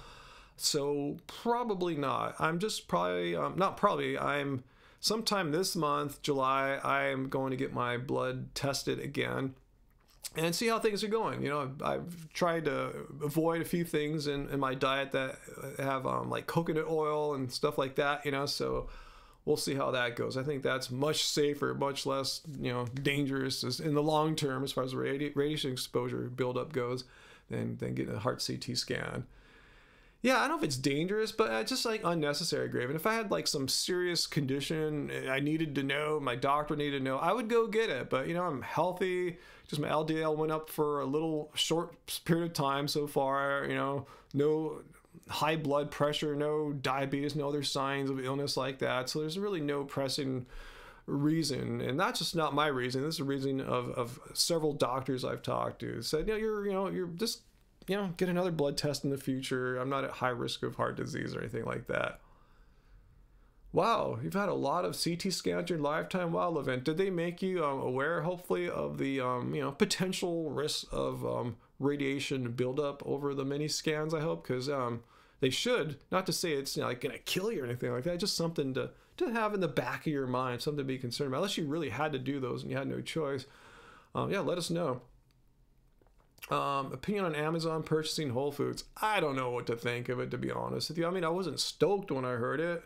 So probably not. I'm just probably, not probably, I'm sometime this month, July, I'm going to get my blood tested again and see how things are going. You know, I've tried to avoid a few things in my diet that have like coconut oil and stuff like that, you know, so we'll see how that goes. I think that's much safer, much less, you know, dangerous in the long term as far as radiation exposure buildup goes than getting a heart CT scan. Yeah, I don't know if it's dangerous, but just like unnecessary, Graven. If I had like some serious condition I needed to know, my doctor needed to know, I would go get it. But, you know, I'm healthy. Just my LDL went up for a little short period of time so far. You know, no high blood pressure, no diabetes, no other signs of illness like that. So there's really no pressing reason. And that's just not my reason. This is a reason of several doctors I've talked to. Said, you're just, you know, get another blood test in the future. I'm not at high risk of heart disease or anything like that. Wow, you've had a lot of CT scans in your lifetime. Wow, Levent, did they make you aware, hopefully, of the potential risks of radiation buildup over the many scans? I hope, because they should. Not to say it's, you know, like gonna kill you or anything like that. Just something to have in the back of your mind, something to be concerned about. Unless you really had to do those and you had no choice. Yeah, let us know. Opinion on Amazon purchasing Whole Foods. I don't know what to think of it, to be honest with you. I mean, I wasn't stoked when I heard it.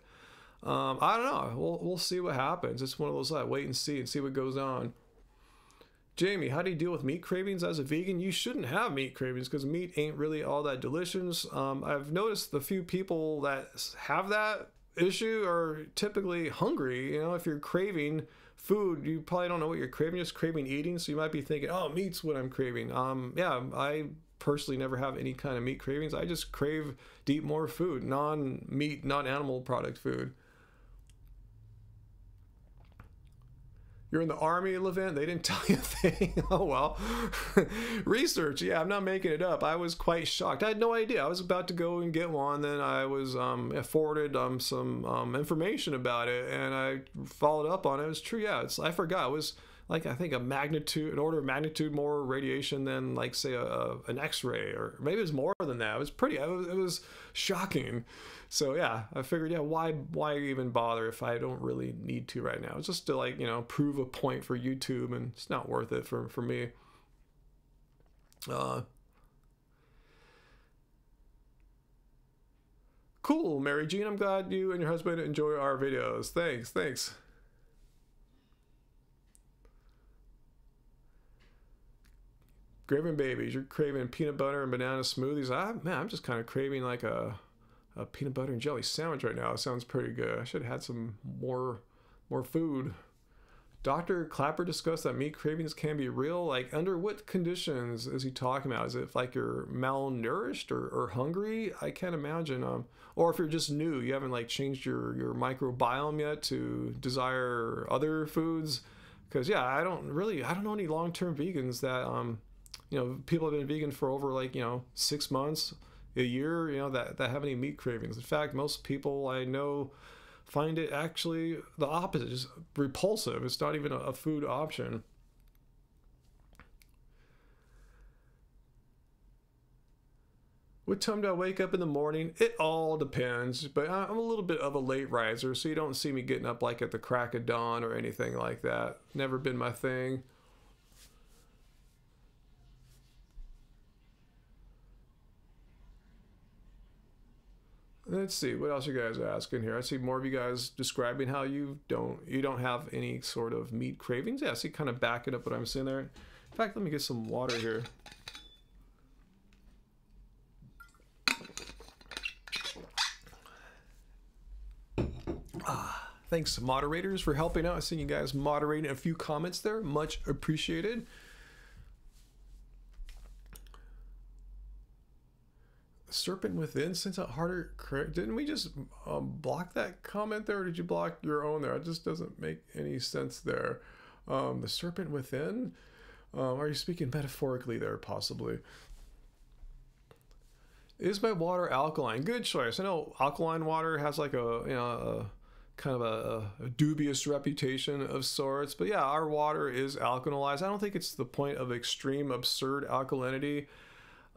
I don't know. We'll see what happens. It's one of those like wait and see what goes on. Jamie, how do you deal with meat cravings as a vegan? You shouldn't have meat cravings because meat ain't really all that delicious. I've noticed the few people that have that issue are typically hungry. You know, if you're craving food, you probably don't know what you're craving, just craving eating. So you might be thinking, oh, meat's what I'm craving. Yeah, I personally never have any kind of meat cravings. I just crave to eat more food, non-meat, non-animal product food. You're in the Army, Levent? They didn't tell you a thing? Oh, well. Research. Yeah, I'm not making it up. I was quite shocked. I had no idea. I was about to go and get one. Then I was forwarded some information about it, and I followed up on it. It was true. Yeah, I forgot. It was like, I think an order of magnitude more radiation than, like, say, an X-ray, or maybe it was more than that. It was shocking. So yeah, I figured, yeah, why even bother if I don't really need to right now? It's just to, like, you know, prove a point for YouTube, and it's not worth it for me. Cool, Mary Jean. I'm glad you and your husband enjoy our videos. Thanks. Graven babies, you're craving peanut butter and banana smoothies. I'm just kind of craving like a peanut butter and jelly sandwich right now. It sounds pretty good. I should have had some more food. Dr. Clapper discussed that meat cravings can be real. Like, under what conditions is he talking about? Is it like you're malnourished or hungry? I can't imagine. Or if you're just new, you haven't like changed your microbiome yet to desire other foods. Because yeah, I don't know any long-term vegans that people have been vegan for over, like, 6 months, a year, that have any meat cravings. In fact, most people I know find it actually the opposite, just repulsive. It's not even a food option. What time do I wake up in the morning? It all depends, but I'm a little bit of a late riser, so you don't see me getting up like at the crack of dawn or anything like that. Never been my thing. Let's see, what else you guys are asking here? I see more of you guys describing how you don't have any sort of meat cravings. Yeah, see, kind of backing up what I'm saying there. In fact, let me get some water here. Thanks, moderators, for helping out. I've seen you guys moderating a few comments there. Much appreciated. Serpent within sends out harder. Didn't we just block that comment there, or did you block your own there? It just doesn't make any sense there. The serpent within. Are you speaking metaphorically there, possibly? Is my water alkaline? Good choice. I know alkaline water has like a kind of a dubious reputation of sorts. But yeah, our water is alkalized. I don't think it's the point of extreme absurd alkalinity.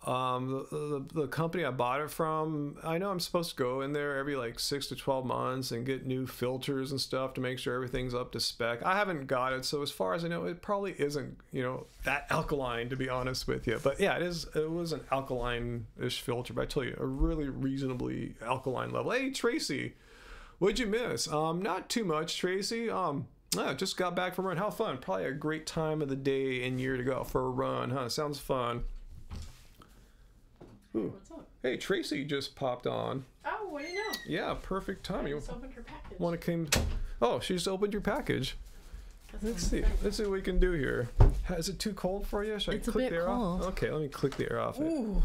The company I bought it from, I know I'm supposed to go in there every like 6 to 12 months and get new filters and stuff to make sure everything's up to spec. I haven't got it, so as far as I know, it probably isn't, you know, that alkaline, to be honest with you. But yeah, it was an alkaline-ish filter, but I tell you, a really reasonably alkaline level. Hey, Tracy, what'd you miss? Not too much, Tracy. Just got back from a run. How fun? Probably a great time of the day and year to go for a run, huh? Sounds fun. Ooh. What's up? Hey, Tracy just popped on. Oh, what do you know? Yeah, perfect timing. I just opened her package. Want to came? Oh, she just opened your package. Let's see what we can do here. Is it too cold for you? Should It's I click a bit the air cold. off? Okay, let me click the air off. Ooh.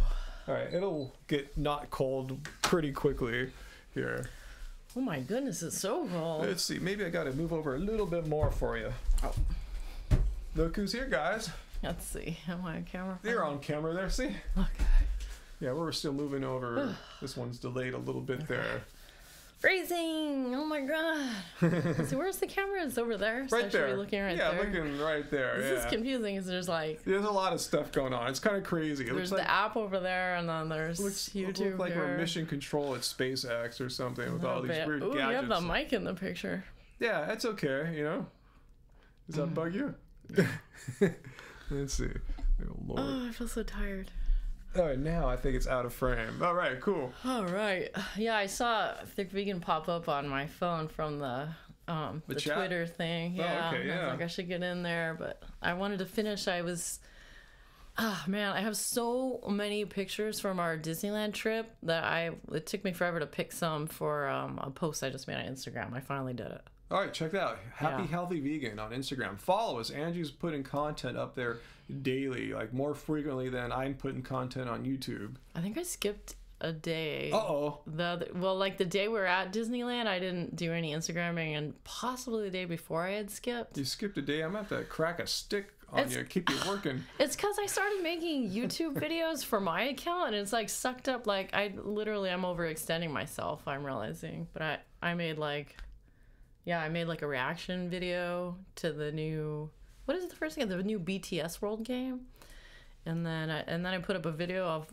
All right, it'll get not cold pretty quickly here. Oh my goodness, it's so cold. Let's see. Maybe I got to move over a little bit more for you. Oh. Look who's here, guys. Let's see. Am I on camera? You're on camera there. See? Okay. Yeah, we're still moving over. This one's delayed a little bit there. Freezing! Oh my god. Let's see, where's the camera? It's over there. So Right I should be there. looking right yeah, there. looking right there. This is confusing because there's like There's a lot of stuff going on. It's kind of crazy. It there's looks the app over there and then there's YouTube looks like here. we're mission control at SpaceX or something with all these Bit. weird Ooh, gadgets. you have the mic in the picture. Yeah, that's okay. You know, does that bug you? Let's see. Oh, Lord. Oh, I feel so tired. All right, now I think it's out of frame. All right, cool. All right. Yeah, I saw Thick Vegan pop up on my phone from the chat? Twitter thing. Yeah. okay, and I was yeah. like, I should get in there, but I wanted to finish. I have so many pictures from our Disneyland trip that it took me forever to pick some for a post I just made on Instagram. I finally did it. All right, check that out. Happy Yeah. Healthy Vegan on Instagram. Follow us. Angie's putting content up there daily, like more frequently than I'm putting content on YouTube. I think I skipped a day. Uh-oh. Like the day we were at Disneyland, I didn't do any Instagramming, and possibly the day before I had skipped. You skipped a day. I'm going to have to crack a stick on you, keep you working. It's because I started making YouTube videos for my account, and it's like sucked up. Like I'm overextending myself, I'm realizing. But I made like a reaction video to the new, what is it, the first game? The new BTS World game. And then I put up a video of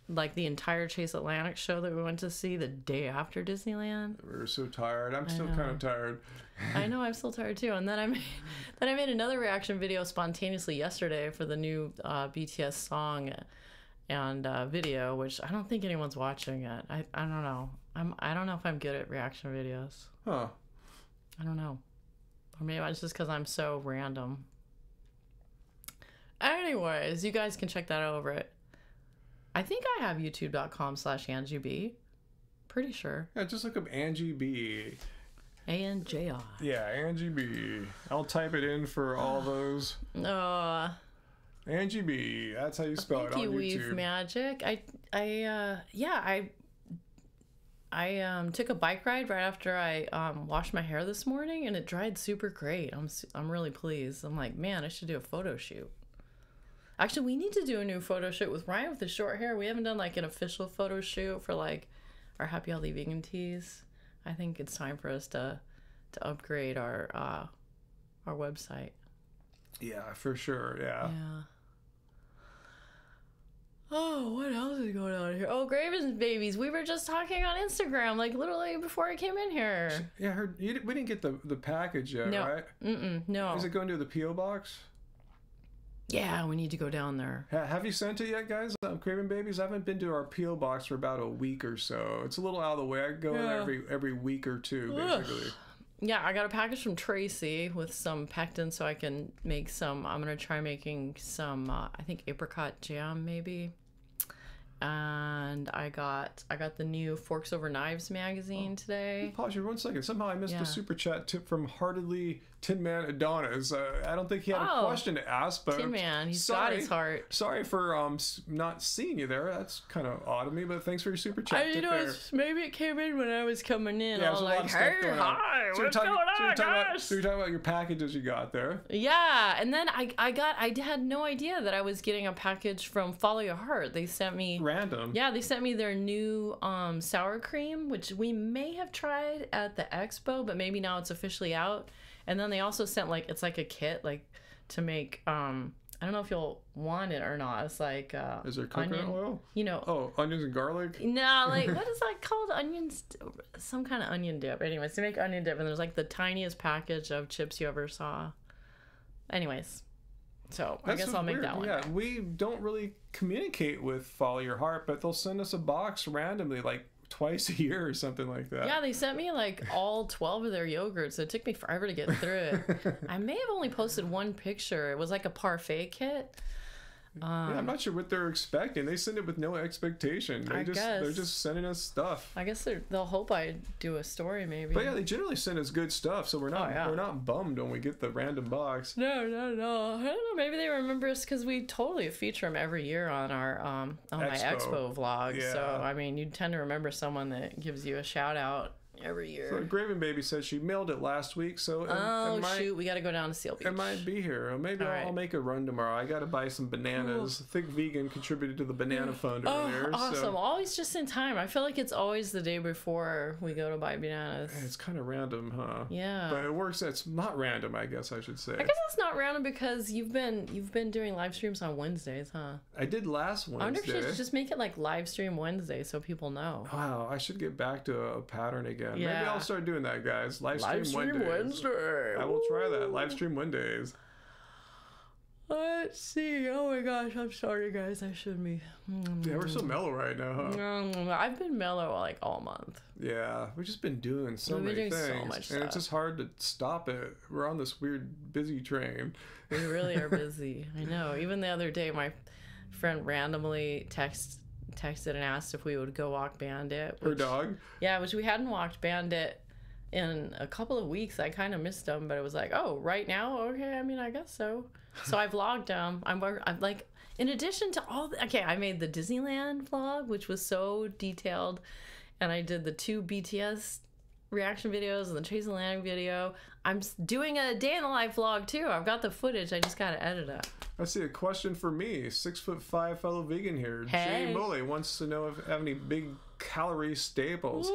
like the entire Chase Atlantic show that we went to see the day after Disneyland. We were so tired. I'm still kind of tired. I know, I'm still tired too. And then I made another reaction video spontaneously yesterday for the new BTS song and video, which I don't think anyone's watching it. I don't know. I don't know if I'm good at reaction videos. Huh. I don't know. Or maybe it's just because I'm so random. Anyways, you guys can check that out over it. I think I have youtube.com/AngieB. Pretty sure. Yeah, just look up Angie B. ANJI. Yeah, Angie B. I'll type it in for all those. Angie B. That's how you spell it on Thank you, YouTube. Weave Magic. I took a bike ride right after I washed my hair this morning, and it dried super great. I'm really pleased. I'm like, man, I should do a photo shoot. Actually, we need to do a new photo shoot with Ryan with the short hair. We haven't done like an official photo shoot for like our Happy Healthy Vegan tees. I think it's time for us to upgrade our website. Yeah, for sure. Yeah. Yeah. Oh, what else is going on here? Oh, Graven's babies. We were just talking on Instagram, like literally before I came in here. Yeah, we didn't get the package yet, No. right? No. Is it going to the P.O. box? Yeah, we need to go down there. Have you sent it yet, guys? Craven Babies? I haven't been to our P.O. box for about a week or so. It's a little out of the way. I go in there every week or two, basically. Ugh. Yeah, I got a package from Tracy with some pectin so I can make some. I'm going to try making some, I think, apricot jam, maybe. And I got the new Forks Over Knives magazine today. Pause here 1 second. Somehow I missed a super chat tip from Heartedly Tin Man Adonis. I don't think he had a question to ask, but Tin Man, he's got his heart. Sorry for not seeing you there. That's kind of odd of me, but thanks for your super chat tip there. Maybe it came in when I was coming in. Yeah, I was like, hey, hi, what's going on? So you're talking about your packages you got there. Yeah, and then I had no idea that I was getting a package from Follow Your Heart. They sent me Random. Yeah, they sent me their new sour cream, which we may have tried at the expo, but maybe now it's officially out. And then they also sent it's like a kit to make I don't know if you'll want it or not. It's like is there coconut oil? Oh, onions and garlic? No, what is that called? Onions, some kind of onion dip. Anyways, they make onion dip, and there's the tiniest package of chips you ever saw. Anyways, so I guess I'll make that one. Yeah, we don't really communicate with Follow Your Heart, but they'll send us a box randomly, twice a year or something like that. Yeah, they sent me all 12 of their yogurts. So it took me forever to get through it. I may have only posted one picture. It was like a parfait kit. Yeah, I'm not sure what they're expecting. They send it with no expectation. They're just sending us stuff. I guess they'll hope I do a story maybe. But yeah, they generally send us good stuff, so we're not bummed when we get the random box. No. I don't know. Maybe they remember us because we totally feature them every year on our on my expo vlog. Yeah. So I mean, you tend to remember someone that gives you a shout out every year. So Graven Baby says she mailed it last week, so shoot, we gotta go down to Seal Beach. It might be here. Or maybe I'll make a run tomorrow. I gotta buy some bananas. Thick Vegan contributed to the banana fund earlier. Awesome. So. Always just in time. I feel like it's always the day before we go to buy bananas. It's kind of random, huh? Yeah. But it works. It's not random, I guess I should say. I guess it's not random because you've been doing live streams on Wednesdays, huh? I did last Wednesday. I wonder if you should just make it live stream Wednesday so people know. Wow, I should get back to a pattern again. Yeah. Maybe I'll start doing that, guys. Live stream Wednesday. I will try that. Live stream Wednesdays. Let's see. Oh my gosh, I'm sorry, guys. I should be. Yeah, we're so mellow right now, huh? I've been mellow all month. Yeah, we've just been doing so many things, so much stuff. And it's just hard to stop it. We're on this weird busy train. We really are busy. I know. Even the other day, my friend randomly texted and asked if we would go walk Bandit. Her dog? Yeah, which we hadn't walked Bandit in a couple of weeks. I kind of missed him, but it was right now? Okay, I mean, I guess so. So I vlogged him. I'm in addition to I made the Disneyland vlog, which was so detailed, and I did the 2 BTS reaction videos and the Chase the Landing video. I'm doing a day in the life vlog too. I've got the footage. I just gotta edit it. I see a question for me. 6'5" fellow vegan here. Hey. Jay Muley wants to know if I have any big calorie staples.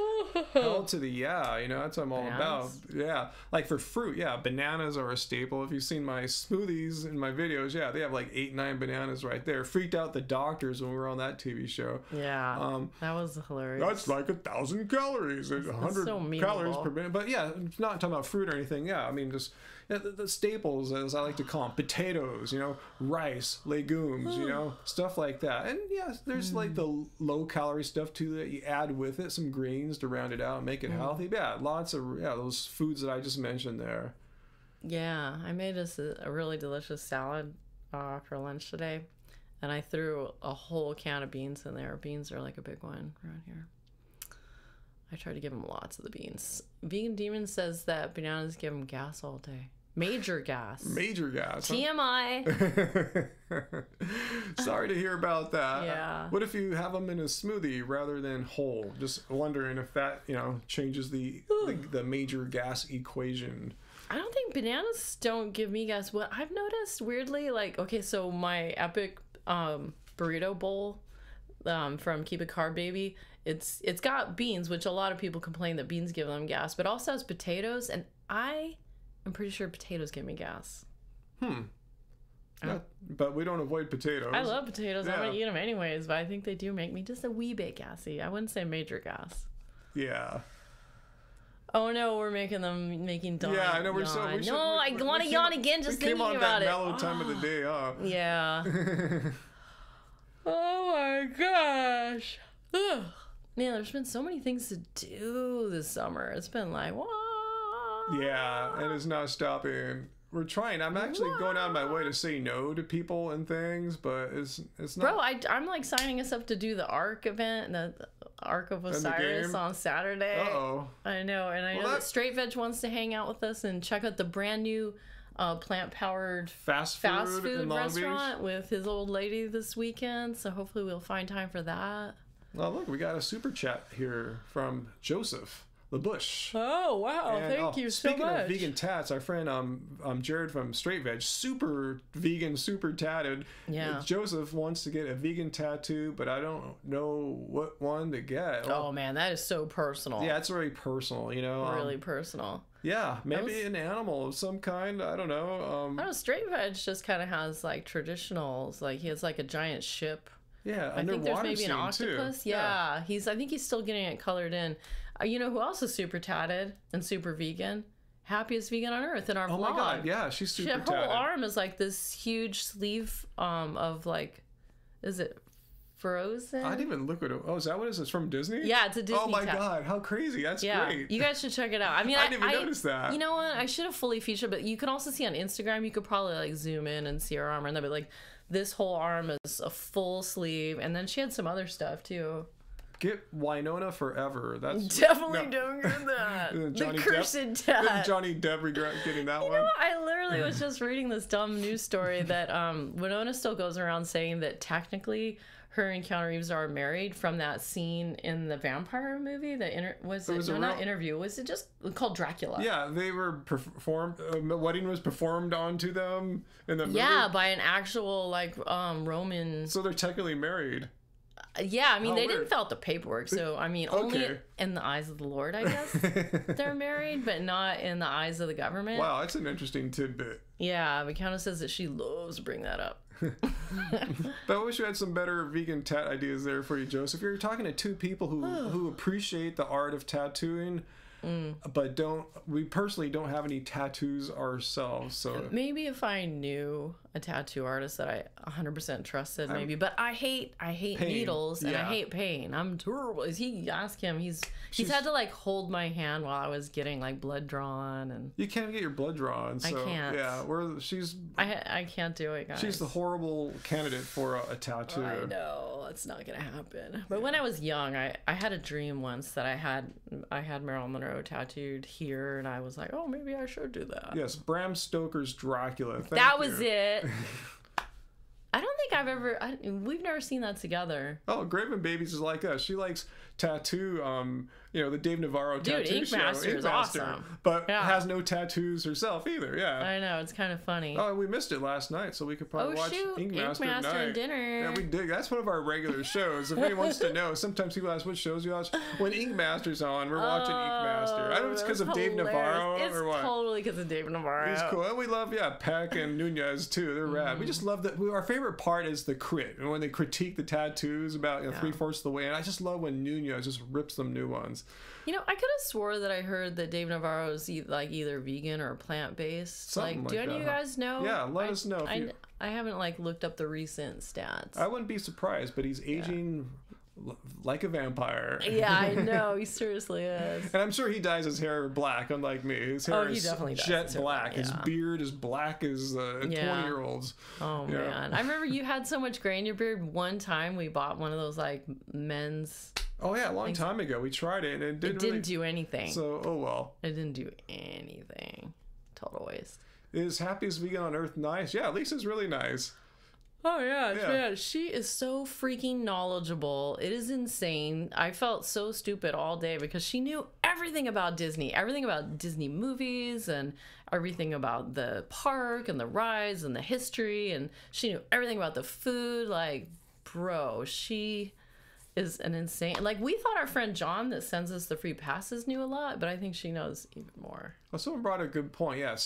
Hell to the that's what I'm all about. Yeah, for fruit, bananas are a staple. If you've seen my smoothies in my videos, they have 8-9 bananas right there. Freaked out the doctors when we were on that TV show. Yeah, that was hilarious. That's 1,000 calories. 100 calories per banana. But yeah, it's not talking about fruit or anything. Yeah, I mean just the staples, as I like to call them, potatoes, rice, legumes, stuff like that. And there's the low calorie stuff too that you add with it, some greens to round it out and make it healthy. But lots of those foods that I just mentioned there. Yeah, I made us a really delicious salad for lunch today, and I threw a whole can of beans in there. Beans are a big one around here. I try to give him lots of the beans. Vegan Demon says that bananas give him gas all day. Major gas. Major gas. TMI. Sorry to hear about that. Yeah. What if you have them in a smoothie rather than whole? Just wondering if that, changes the major gas equation. I don't think bananas don't give me gas. What I've noticed weirdly, so my epic burrito bowl from Keep It Carb Baby, it's got beans, which a lot of people complain that beans give them gas, but also has potatoes, and I'm pretty sure potatoes give me gas. But we don't avoid potatoes. I love potatoes. I'm gonna eat them anyways, but I think they do make me just a wee bit gassy. I wouldn't say major gas. Yeah. Oh no, we're making Dawn. Yeah, I know we're yawn. so. I want to yawn again just thinking about it. Came on that mellow time of the day, huh? Yeah. Oh my gosh. Ugh. Man, there's been so many things to do this summer. It's been what? Yeah, and it's not stopping. We're trying. I'm actually going out of my way to say no to people and things, but it's not. Bro, I'm signing us up to do the ARC event, the Arc of Osiris on Saturday. Uh-oh. I know, and I know that Straight Veg wants to hang out with us and check out the brand new plant-powered fast food restaurant with his old lady this weekend, so hopefully we'll find time for that. Oh, look, we got a super chat here from Joseph. the bush. Oh wow! And, Thank you so much. Speaking of vegan tats, our friend Jared from Straight Veg, super vegan, super tatted. Yeah. Joseph wants to get a vegan tattoo, but I don't know what one to get. Oh man, that is so personal. Yeah, it's very personal, you know. Really personal. Yeah, maybe an animal of some kind. I don't know. I don't know. Straight Veg just kind of has like traditionals. Like he has like a giant ship. Yeah, I think there's maybe an octopus. Too. Yeah, I think he's still getting it colored in. You know who else is super tatted and super vegan? Happiest vegan on earth in our vlog. Oh my god, yeah, she's super tatted. Her whole arm is like this huge sleeve of like, is it Frozen? I didn't even look at it. Oh, is that what it is? It's from Disney? Yeah, it's a Disney. Oh my god, how crazy! That's great. You guys should check it out. I mean, I didn't even notice that. You know what? I should have fully featured, but you can also see on Instagram. You could probably like zoom in and see her arm, and they'll be like, this whole arm is a full sleeve, and then she had some other stuff too. Get Winona forever. That's definitely don't get that. The cursed tat. Johnny Depp regret getting that one. You know, I literally was just reading this dumb news story that Winona still goes around saying that technically her and Keanu Reeves are married from that scene in the vampire movie. Was it just called Dracula? Yeah, they were performed. The wedding was performed onto them in the movie. Yeah, by an actual like Roman. So they're technically married. Yeah, I mean, they didn't fill out the paperwork, so, I mean, only in the eyes of the Lord, I guess, they're married, but not in the eyes of the government. Wow, that's an interesting tidbit. Yeah, McKenna says that she loves to bring that up. But I wish you had some better vegan tat ideas there for you, Joseph. You're talking to two people who appreciate the art of tattooing, but we personally don't have any tattoos ourselves. So maybe if I knew a tattoo artist that I 100% trusted, maybe. But I hate needles and I hate pain. I'm terrible. He asked him. He's had to like hold my hand while I was getting like blood drawn, and you can't get your blood drawn. So, I can't. Yeah, I can't do it, guys. She's the horrible candidate for a tattoo. I know it's not gonna happen. But when I was young, I had a dream once that I had Marilyn Monroe tattooed here, and I was like, oh, maybe I should do that. Yes, Bram Stoker's Dracula. That was it. I don't think we've never seen that together. Oh, Graven Babies is like us. She likes tattoo, the Dave Navarro tattoo Ink show. Master is awesome. But has no tattoos herself either, yeah. I know, it's kind of funny. Oh, we missed it last night, so we could probably watch Ink Master and dinner. Yeah, we dig. That's one of our regular shows. If anyone wants to know, sometimes people ask what shows you watch. When Ink Master's on, we're watching Ink Master. I don't know if it's because of Dave Navarro or what. It's totally because of Dave Navarro. He's cool. And we love, Peck and Nunez too. They're rad. We just love that. Our favorite part is the crit. And when they critique the tattoos about 3/4 of the way. And I just love when Nunez just rips them new ones. You know, I could have swore that I heard that Dave Navarro is either vegan or plant-based. Do any of you guys know? Yeah, let us know. I haven't looked up the recent stats. I wouldn't be surprised, but he's aging like a vampire. Yeah, I know. He seriously is. And I'm sure he dyes his hair black, unlike me. His hair is jet black. His beard is black as 20-year-olds. Oh, man. I remember you had so much gray in your beard. One time we bought one of those men's... Oh, yeah, a long time ago. We tried it, and it didn't do anything. So, oh well. It didn't do anything. Total waste. Is Happiest Vegan on Earth nice? Yeah, Lisa's really nice. Oh, yeah. She is so freaking knowledgeable. It is insane. I felt so stupid all day because she knew everything about Disney. Everything about Disney movies and everything about the park and the rides and the history. And she knew everything about the food. Like, bro, she... is an insane... we thought our friend John that sends us the free passes knew a lot, but I think she knows even more. Well, someone brought a good point. Yeah,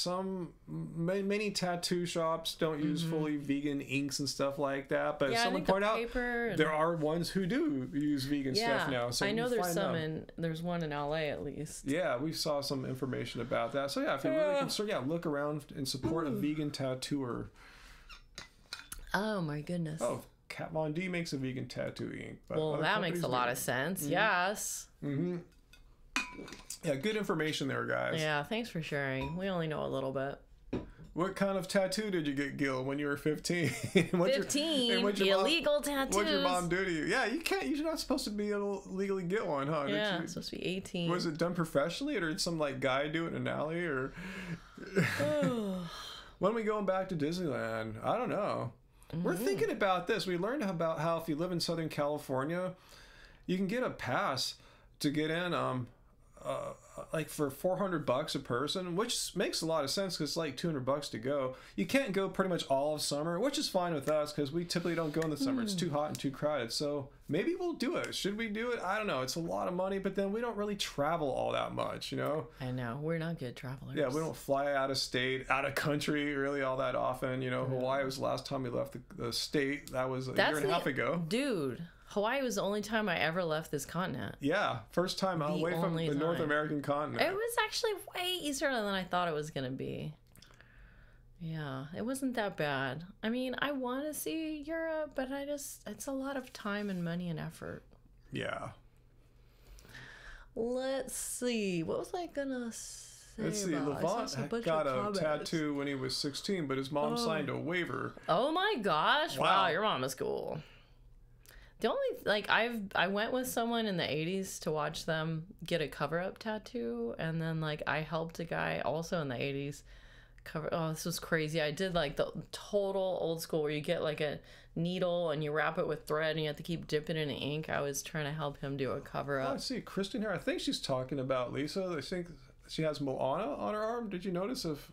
many tattoo shops don't use fully vegan inks and stuff like that, but someone pointed out there are ones who do use vegan stuff now. So I know there's one in LA at least. Yeah, we saw some information about that. So if you're really concerned, look around and support a vegan tattooer. Oh my goodness. Oh, Kat Von D makes a vegan tattoo ink. But that makes a lot of sense. Yes. Yeah, good information there, guys. Yeah, thanks for sharing. We only know a little bit. What kind of tattoo did you get, Gil, when you were 15? 15? Illegal tattoos. What'd your mom do to you? Yeah, you're not supposed to be able to legally get one, huh? Yeah, it's supposed to be 18. Was it done professionally, or did some guy do it in an alley, or... When are we going back to Disneyland? I don't know. We're thinking about this. We learned about how if you live in Southern California, you can get a pass to get in like for $400 a person, which makes a lot of sense because it's like $200 to go. You can't go pretty much all of summer, which is fine with us because we typically don't go in the summer. It's too hot and too crowded. So maybe we'll do it. Should we do it? I don't know. It's a lot of money, but then we don't really travel all that much, you know? I know. We're not good travelers. Yeah, we don't fly out of state, out of country really all that often. You know, Hawaii was the last time we left the state. That was a year and a half ago. Dude, Hawaii was the only time I ever left this continent. Yeah, first time away from the North American continent. It was actually way easier than I thought it was going to be. Yeah, it wasn't that bad. I mean, I want to see Europe, but it's a lot of time and money and effort. Yeah. Let's see. What was I going to say? Let's see. Levant got a tattoo when he was 16, but his mom signed a waiver. Oh my gosh. Wow, your mom is cool. The only, like, I went with someone in the 80s to watch them get a cover-up tattoo, and then, like, I helped a guy also in the 80s this was crazy. I did, like, the total old school where you get, like, a needle and you wrap it with thread and you have to keep dipping it in ink. I was trying to help him do a cover-up. Oh, I see Kristen here. I think she's talking about Lisa. I think she has Moana on her arm. Did you notice if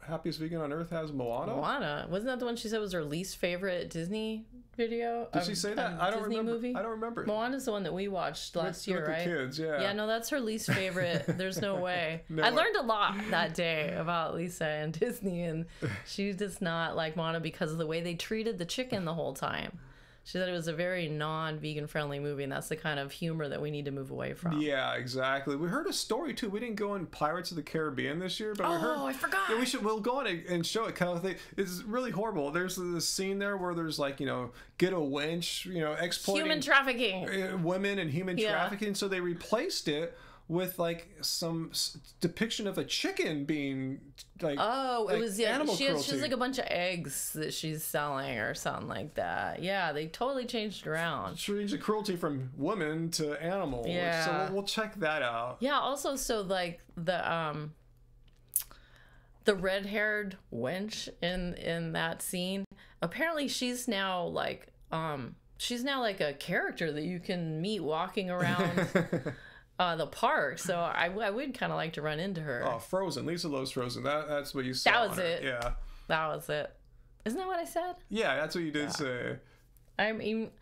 Happiest Vegan on Earth has Moana? Moana? Wasn't that the one she said was her least favorite Disney video? Did she say that? I don't remember. Movie? I don't remember. Moana's the one that we watched last year, right? With the kids, yeah. Yeah, no, that's her least favorite. There's no way. No I way. learned a lot that day about Lisa and Disney, and she does not like Moana because of the way they treated the chicken the whole time. She said it was a very non-vegan friendly movie, and that's the kind of humor that we need to move away from. Yeah, exactly. We heard a story too. We didn't go in Pirates of the Caribbean this year, but we heard. Oh, I forgot. Yeah, we'll go on and show it kind of thing. It's really horrible. There's this scene there where there's like, you know, get a winch, you know, exploiting Human trafficking. Women and human trafficking. So they replaced it with like some depiction of a chicken being like it was animal she cruelty. has like a bunch of eggs that she's selling or something like that. Yeah, they totally changed it around. Changed the cruelty from women to animals. Yeah. So we'll check that out. Yeah, also so like the red-haired wench in that scene, apparently she's now like a character that you can meet walking around the park, so I would kind of like to run into her. Oh, Frozen. Lisa loves Frozen. That's what you said. That was it. Yeah. That was it. Isn't that what I said? Yeah, that's what you did say. I mean,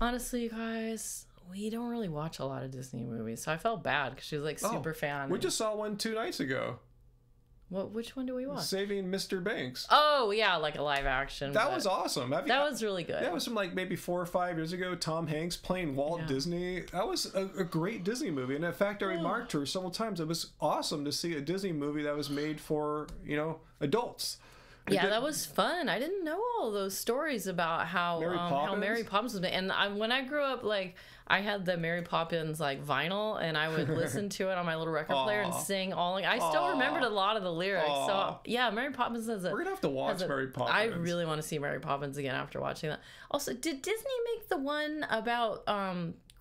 honestly, you guys, we don't really watch a lot of Disney movies, so I felt bad because she was like super fan. We just saw one 2 nights ago. Which one do we watch? Saving Mr. Banks. Oh, yeah, like a live action. That was awesome. That was really good. That was from like maybe 4 or 5 years ago. Tom Hanks playing Walt Disney. That was a great Disney movie. And in fact, I remarked to her several times, it was awesome to see a Disney movie that was made for, you know, adults. Yeah, that was fun. I didn't know all those stories about how Mary Poppins was made. And when I grew up, like, I had the Mary Poppins like vinyl, and I would listen to it on my little record player and sing all. I still remembered a lot of the lyrics. So yeah, Mary Poppins is We're gonna have to watch Mary Poppins. I really want to see Mary Poppins again after watching that. Also, did Disney make the one about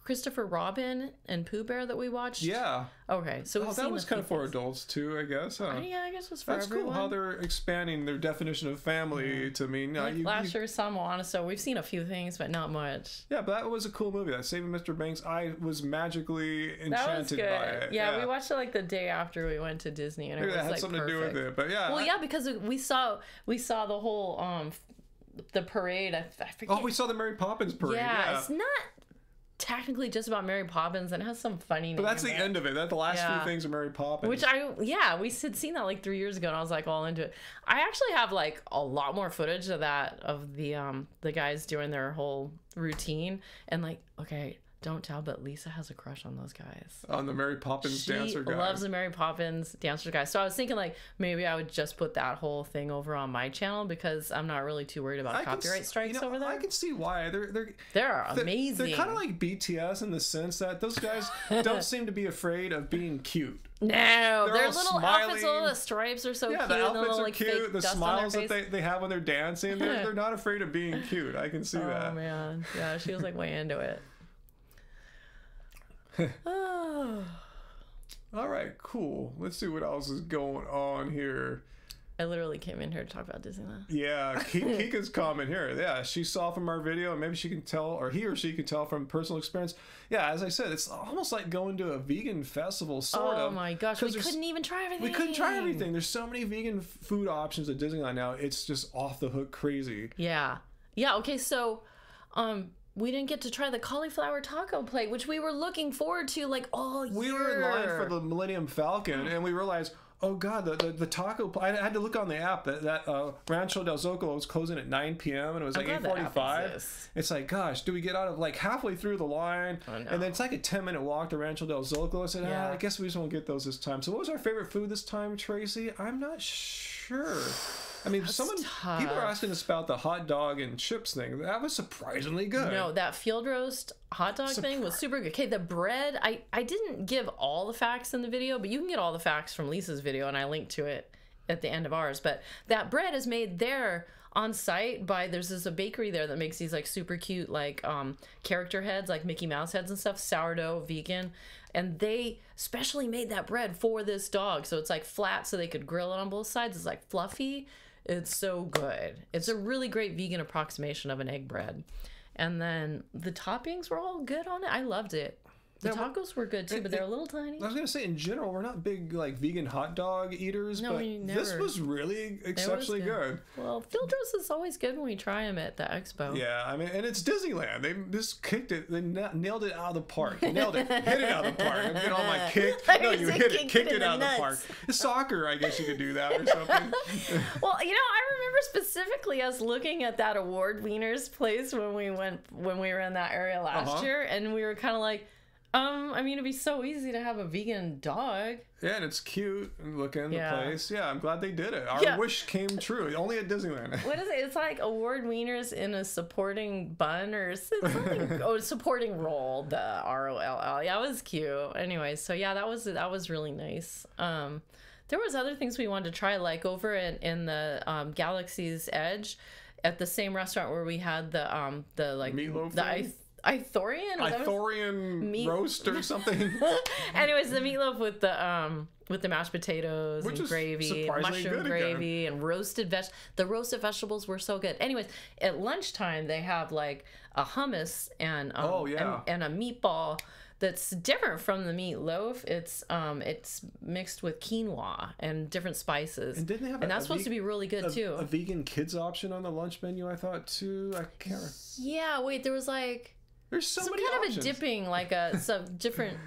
Christopher Robin and Pooh Bear that we watched? Yeah. Okay, so that was kind of for adults too, I guess. Huh? Yeah, I guess it was for That's everyone. cool how they're expanding their definition of family to mean. Last year, saw Moana, so we've seen a few things, but not much. Yeah, but that was a cool movie. That Saving Mr. Banks, I was magically enchanted that was good. by it. Yeah, we watched it like the day after we went to Disney, and it was that had like something perfect. to do with it. But yeah. Well, yeah, because we saw the whole the parade. I forget. Oh, we saw the Mary Poppins parade. Yeah, it's not technically just about Mary Poppins, and it has some funny name. But that's the end of it. That's the last few things of Mary Poppins. Which we had seen that like 3 years ago, and I was like all into it. I actually have like a lot more footage of that, of the guys doing their whole routine, and like, okay, don't tell, but Lisa has a crush on those guys. On the Mary Poppins dancer guy. She loves the Mary Poppins dancer guy. So I was thinking like maybe I would just put that whole thing over on my channel because I'm not really too worried about copyright strikes over there. I can see why. They're amazing. They're kind of like BTS in the sense that those guys don't seem to be afraid of being cute. No, their little outfits, all the stripes are so cute. Yeah, the outfits are cute. The smiles that they have when they're dancing, they're not afraid of being cute. I can see that. Oh man, yeah, she was like way into it. All right, cool. Let's see what else is going on here. I literally came in here to talk about Disneyland. Yeah, Kika's comment here. Yeah, she saw from our video, and maybe she can tell, or he or she can tell from personal experience. Yeah, as I said, it's almost like going to a vegan festival, sort of. Oh my gosh, we couldn't even try everything. We couldn't try everything. There's so many vegan food options at Disneyland now. It's just off the hook crazy. Yeah. Yeah, okay, so we didn't get to try the cauliflower taco plate, which we were looking forward to like all year. We were in line for the Millennium Falcon, and we realized, oh God, the taco. I had to look on the app that Rancho del Zocalo was closing at 9 p.m. and it was like 8:45. It's like, gosh, do we get out of like halfway through the line? And then it's like a 10-minute walk to Rancho del Zocalo. I said, I guess we just won't get those this time. So what was our favorite food this time, Tracy? I'm not sure. I mean, people are asking us about the hot dog and chips thing. That was surprisingly good. No, that field roast hot dog thing was super good. Okay, the bread, I didn't give all the facts in the video, but you can get all the facts from Lisa's video, and I linked to it at the end of ours. But that bread is made there on site by, there's a bakery there that makes these like super cute like character heads, like Mickey Mouse heads and stuff, sourdough, vegan. And they specially made that bread for this dog. So it's like flat so they could grill it on both sides. It's like fluffy. It's so good. It's a really great vegan approximation of an egg bread. And then the toppings were all good on it. I loved it. The tacos were good too, but they're a little tiny. I was gonna say, in general, we're not big like vegan hot dog eaters, but this was really exceptionally good. Well, field roast is always good when we try them at the expo. Yeah, I mean, and it's Disneyland. They just kicked it. They nailed it out of the park. Nailed it. Hit it out of the park. I'm getting all my kick. No, you hit it. Kicked it out of the park. It's soccer. I guess you could do that or something. Well, I remember specifically us looking at that award wieners place when we were in that area last year, and we were kind of like, I mean, it'd be so easy to have a vegan dog. Yeah, and it's cute looking, the place. Yeah, I'm glad they did it. Our wish came true. Only at Disneyland. What is it? It's like award wieners in a supporting bun or something. Supporting roll, the ROLL. Yeah, it was cute. Anyway, so yeah, that was really nice. There was other things we wanted to try, like over in the Galaxy's Edge, at the same restaurant where we had the like meatloaf the Ithorian roast or something. Anyways, the meatloaf with the mashed potatoes and gravy, mushroom gravy, and roasted the roasted vegetables were so good. Anyways, at lunchtime they have like a hummus and and a meatball that's different from the meatloaf. It's mixed with quinoa and different spices. And didn't they have that's supposed to be really good too. A vegan kids option on the lunch menu, I thought too. I can't remember. Yeah, wait, there was like there's some kind options. Of a dipping, like some different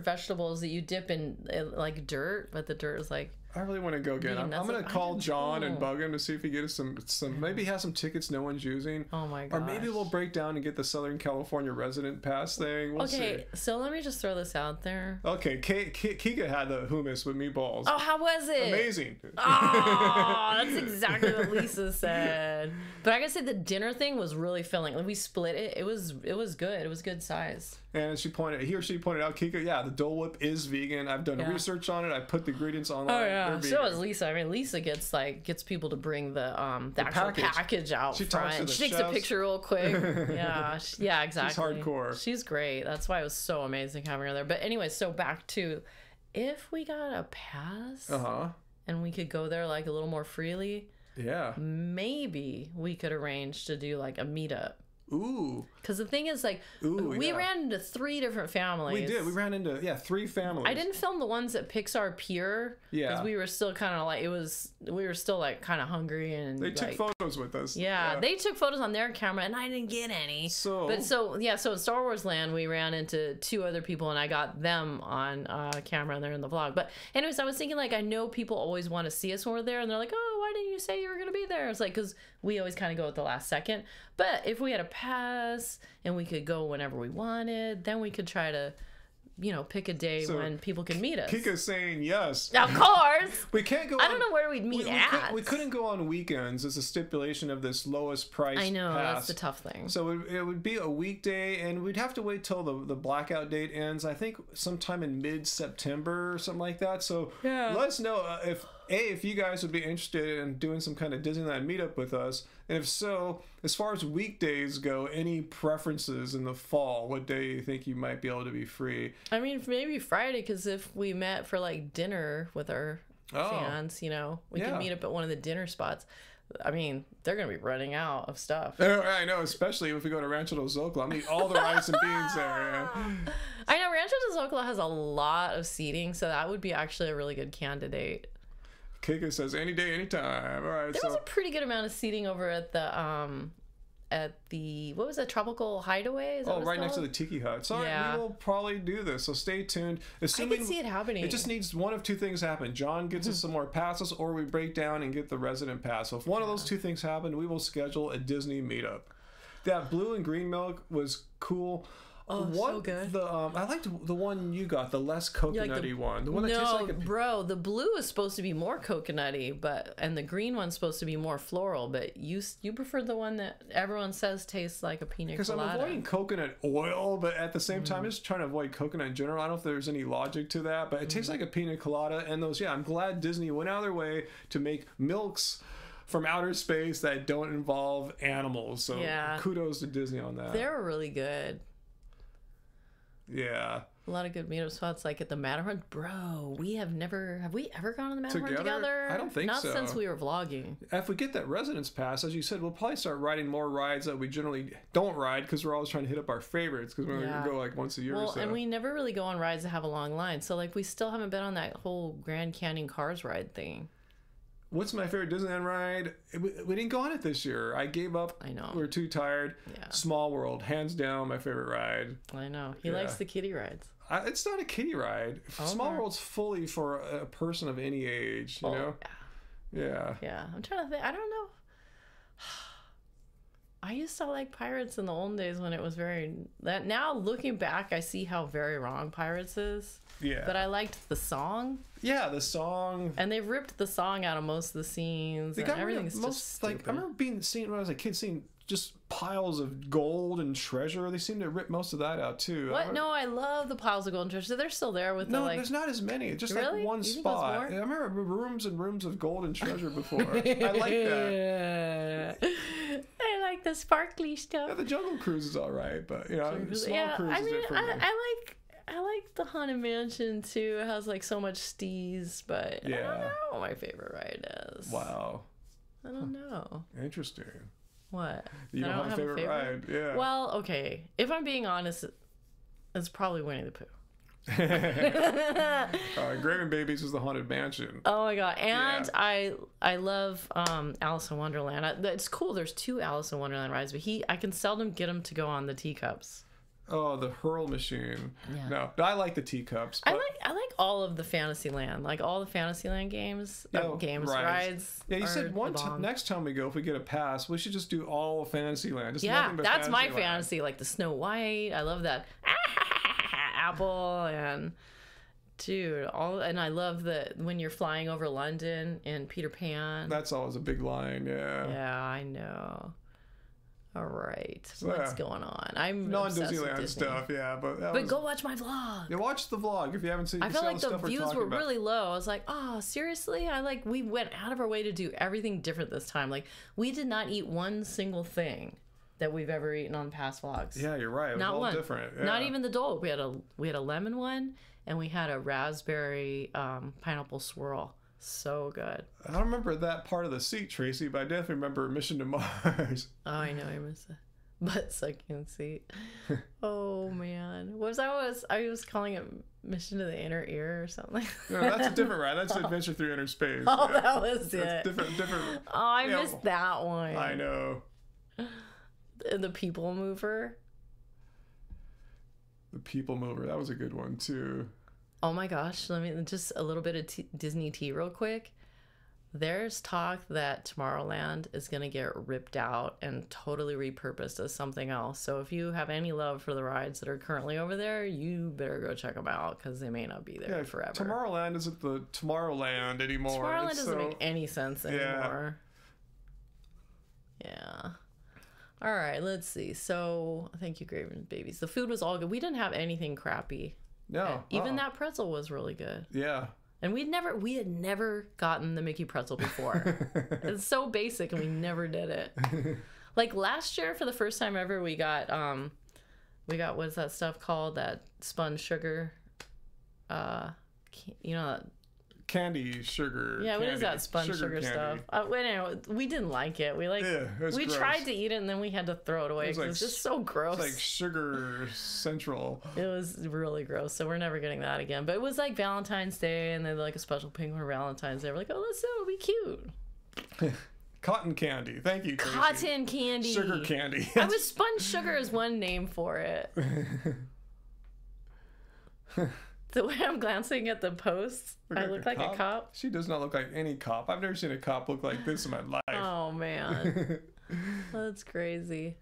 vegetables that you dip in like dirt, but the dirt is like. I really want to go again. I'm going to call John and bug him to see if he gets some maybe he has some tickets no one's using. Oh my gosh. Or maybe we'll break down and get the Southern California resident pass thing. We'll see. So let me just throw this out there. Okay, Kika had the hummus with meatballs. Oh, how was it? Amazing. Oh, that's exactly what Lisa said. But I gotta say, the dinner thing was really filling. Like, we split it. It was good. It was good size. And he or she pointed out, Kika, yeah, the Dole Whip is vegan. I've done research on it. I put the ingredients online. Oh yeah, so is Lisa. I mean, Lisa gets people to bring the actual package out front. She takes a picture real quick. Yeah, exactly. She's hardcore. She's great. That's why it was so amazing having her there. But anyway, so back to if we got a pass, and we could go there like a little more freely. Yeah. Maybe we could arrange to do like a meetup. Ooh. Because the thing is, like, we ran into 3 different families. We did. We ran into 3 families. I didn't film the ones at Pixar Pier. Yeah. Because we were still kind of like, we were still like kind of hungry and they took photos with us. Yeah, they took photos on their camera and I didn't get any. So in Star Wars Land we ran into 2 other people and I got them on camera and they're in the vlog. But anyways, I was thinking, like, I know people always want to see us when we're there and they're like, oh, why didn't you say you were gonna be there? It's like, because we always kind of go at the last second. But if we had a pass and we could go whenever we wanted, then we could try to, pick a day when people can meet us. Kika's saying yes. Of course. We can't go. I don't know where we'd meet at. We couldn't go on weekends as a stipulation of this lowest price. I know, pass. that's the tough thing. So it would be a weekday, and we'd have to wait till the blackout date ends. I think sometime in mid-September or something like that. So let us know if you guys would be interested in doing some kind of Disneyland meetup with us. And if so, as far as weekdays go, any preferences in the fall? What day you think you might be able to be free? I mean, maybe Friday, because if we met for like dinner with our Oh. fans, you know. We Yeah. can meet up at one of the dinner spots. I mean, they're going to be running out of stuff. I know, especially if we go to Rancho Dos Zocalo. I mean, all the rice and beans there. Man. I know Rancho Dos Zocalo has a lot of seating, so that would be actually a really good candidate. Kika says, any day, anytime. All right, There was a pretty good amount of seating over at the what was that, Tropical Hideaway? Is that what it's right next to called? the Tiki Hut. So Yeah. we will probably do this. So stay tuned. I Assuming can see it happening. it just needs one of two things happen. John gets us some more passes, or we break down and get the resident pass. So if one of those two things happen, we will schedule a Disney meetup. That blue and green milk was cool. Oh, so good. I liked the one you got, the less coconutty one. The one that no, tastes like a... bro, the blue is supposed to be more coconutty, and the green one's supposed to be more floral. But you preferred the one that everyone says tastes like a pina colada. Because I'm avoiding coconut oil, but at the same time, just trying to avoid coconut in general. I don't know if there's any logic to that, but it tastes like a pina colada. And those, I'm glad Disney went out of their way to make milks from outer space that don't involve animals. So kudos to Disney on that. They were really good. Yeah. A lot of good meetup spots, like at the Matterhorn. Bro, have we ever gone to the Matterhorn together? I don't think so. Not since we were vlogging. If we get that residence pass, as you said, we'll probably start riding more rides that we generally don't ride because we're always trying to hit up our favorites because we're going to go like once a year or so. And we never really go on rides that have a long line. So like we still haven't been on that whole Grand Canyon Cars ride thing. What's my favorite Disneyland ride? We didn't go on it this year. I gave up. I know. We were too tired. Yeah. Small World, hands down, my favorite ride. I know. He likes the kiddie rides. It's not a kiddie ride. Small World's fully for a person of any age, you know? Yeah. Yeah. I'm trying to think. I don't know. I used to like Pirates in the old days when it was now looking back, I see how very wrong Pirates is. Yeah. But I liked the song. Yeah, the song. And they've ripped the song out of most of the scenes. And everything's just stupid. I remember seeing when I was a kid, seeing just piles of gold and treasure. They seem to rip most of that out too. What? No, I love the piles of gold and treasure. They're still there with there's not as many. It's just really? like one spot. I remember rooms and rooms of gold and treasure before. I like that. I like the sparkly stuff. Yeah, the Jungle Cruise is all right, but Small Cruise is it for me. I like the Haunted Mansion too. It has like so much steez, but I don't know what my favorite ride is. Wow. I don't know. Interesting. What? You don't have a favorite ride? Yeah. Well, okay. If I'm being honest, it's probably Winnie the Pooh. Graven Babies is the Haunted Mansion. Oh my god. And I love Alice in Wonderland. It's cool. There's 2 Alice in Wonderland rides, but I can seldom get him to go on the teacups. Oh, the hurl machine. Yeah. No, I like the teacups. I like all of the Fantasyland, like all the Fantasyland games, rides. Yeah, you said next time we go, if we get a pass, we should just do all of Fantasyland. Just that's my fantasy, like the Snow White. I love that apple and dude, and I love when you're flying over London in Peter Pan. That's always a big line. Yeah. Yeah, I know. All right, so what's going on? I'm non-Disneyland stuff, but go watch my vlog. Yeah, watch the vlog if you haven't seen. I felt like the views were really low. I was like, oh, seriously? We went out of our way to do everything different this time. Like, we did not eat one single thing that we've ever eaten on past vlogs. Yeah, you're right. It was not all one. Different. Yeah. Not even the Dole. We had a lemon one, and we had a raspberry pineapple swirl. So good. I don't remember that part of the seat, Tracy, but I definitely remember Mission to Mars. Oh, I know. I missed that. Butt sucking seat. Oh man, I was calling it Mission to the Inner Ear or something. No, that's a different ride. That's Adventure Through Inner Space. Oh, yeah. That was that's it. Different. Oh, I missed that one. I know. The People Mover. The People Mover. That was a good one too. Oh my gosh, let me just a little bit of Disney tea real quick. There's talk that Tomorrowland is going to get ripped out and totally repurposed as something else. So if you have any love for the rides that are currently over there, you better go check them out because they may not be there forever. Tomorrowland isn't the Tomorrowland anymore. Tomorrowland doesn't make any sense anymore. Yeah. All right, let's see. So thank you, Graven Babies. The food was all good. We didn't have anything crappy. No. Even that pretzel was really good. Yeah. And we had never gotten the Mickey pretzel before. It's so basic and we never did it. Like last year for the first time ever we got what's that stuff called? That spun sugar candy sugar. Yeah, what is candy, that sponge sugar stuff? Anyway, we didn't like it. We it was we gross. tried to eat it and then we had to throw it away because it was just so gross. It's like sugar central. It was really gross, so we're never getting that again. But it was like Valentine's Day, and they had like a special penguin for Valentine's Day. We're like, oh, let's do it. It'll be cute. Cotton candy. Thank you, Tracy. Cotton candy. Sugar candy. I was sponge sugar is one name for it. The way I'm glancing at the posts, I look like a cop. She does not look like any cop. I've never seen a cop look like this in my life. Oh, man. That's crazy.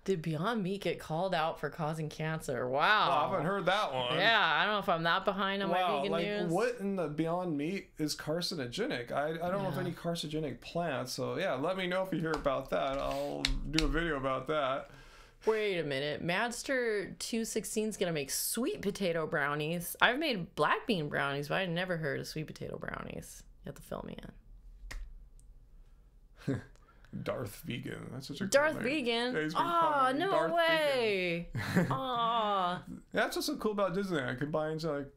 Did Beyond Meat get called out for causing cancer? Wow. Oh, I haven't heard that one. Yeah, I don't know if I'm that behind on my vegan news. What in the Beyond Meat is carcinogenic? I don't know of any carcinogenic plants. So, yeah, let me know if you hear about that. I'll do a video about that. Wait a minute. Madster 216 is going to make sweet potato brownies. I've made black bean brownies, but I never heard of sweet potato brownies. You have to fill me in. Darth Vegan. That's such a Darth cool name. Vegan? Yeah, Oh, no Darth way. Oh. That's what's so cool about Disneyland. It combines like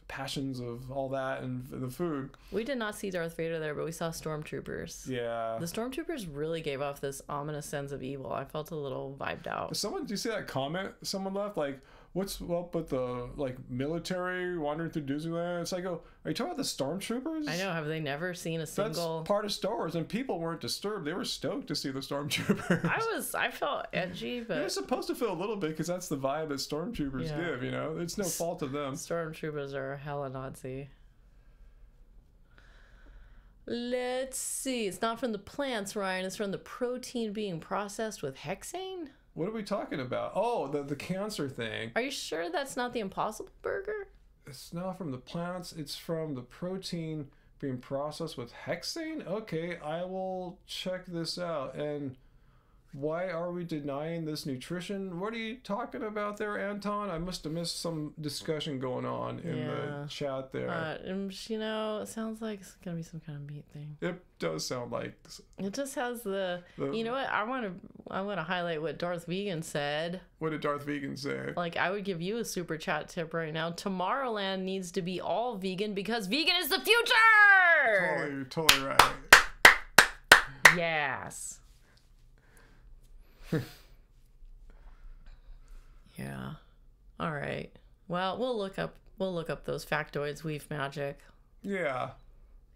passions of all that and the food. We did not see Darth Vader there, but we saw stormtroopers. Yeah. The stormtroopers really gave off this ominous sense of evil. I felt a little vibed out. Did you see that comment someone left? Like, what's up with the like military wandering through Disneyland? It's like, oh, are you talking about the stormtroopers? I know. Have they never seen a single? That's part of Star Wars, and people weren't disturbed. They were stoked to see the stormtroopers. I felt edgy, but you're supposed to feel a little bit because that's the vibe that stormtroopers give. You know, it's no fault of them. Stormtroopers are hella Nazi. Let's see. It's not from the plants, Ryan. It's from the protein being processed with hexane. What are we talking about? Oh, the cancer thing. Are you sure that's not the Impossible Burger? It's not from the plants. It's from the protein being processed with hexane? Okay, I will check this out. And why are we denying this nutrition? What are you talking about there, Anton? I must have missed some discussion going on in the chat there. You know, it sounds like it's going to be some kind of meat thing. It does sound like... It just has the you know what? I want to highlight what Darth Vegan said. What did Darth Vegan say? Like, I would give you a super chat tip right now. Tomorrowland needs to be all vegan because vegan is the future! Totally right. Yes. Yeah. All right. Well, we'll look up those factoids, Weave Magic. Yeah.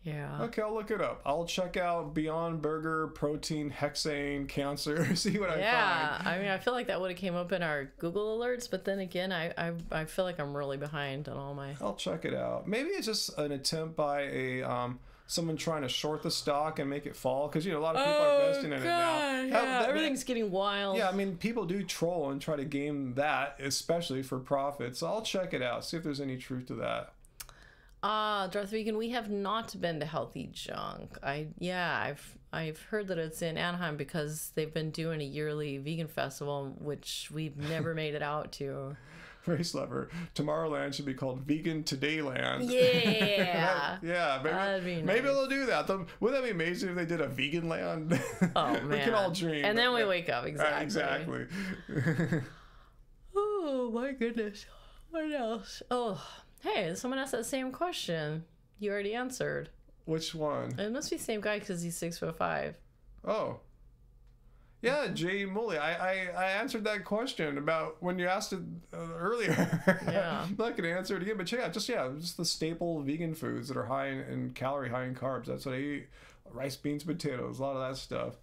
Yeah. Okay, I'll look it up. I'll check out Beyond Burger, protein, hexane, cancer, see what I find. Yeah. I mean, I feel like that would have came up in our Google alerts, but then again, I feel like I'm really behind on all my... I'll check it out. Maybe it's just an attempt by a someone trying to short the stock and make it fall, because, you know, a lot of people are investing in it now. Yeah, everything's getting wild. Yeah, I mean, people do troll and try to game that, especially for profit. So I'll check it out, see if there's any truth to that. Darth Vegan, we have not been to Healthy Junk. I've heard that it's in Anaheim because they've been doing a yearly vegan festival, which we've never made it out to. Race Lover. Tomorrowland should be called Vegan Todayland. Yeah. Yeah, maybe they'll do that. Wouldn't that be amazing if they did a vegan land? Oh, man. We can all dream. And then we wake up, exactly. Exactly. Oh, my goodness. What else? Oh, hey, someone asked that same question. You already answered. Which one? It must be the same guy because he's 6'5". Oh. Yeah, Jay Mully. I answered that question about when you asked it earlier. Yeah. I'm not going to answer it again, but just the staple vegan foods that are high in calorie, high in carbs. That's what I eat. Rice, beans, potatoes, a lot of that stuff.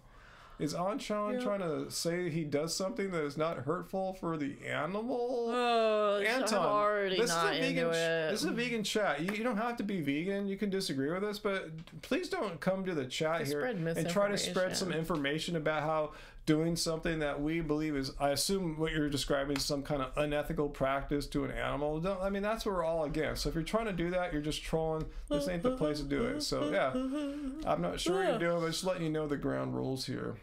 Is Anshan trying to say he does something that is not hurtful for the animal? Oh, Anton, I'm already this not is a vegan. into it. This is a vegan chat. You don't have to be vegan. You can disagree with us, but please don't come to the chat here and try to spread some information about how doing something that we believe is, I assume what you're describing is some kind of unethical practice to an animal. I mean, that's what we're all against. So if you're trying to do that, you're just trolling. This ain't the place to do it. So yeah, I'm not sure what you're doing, but just letting you know the ground rules here.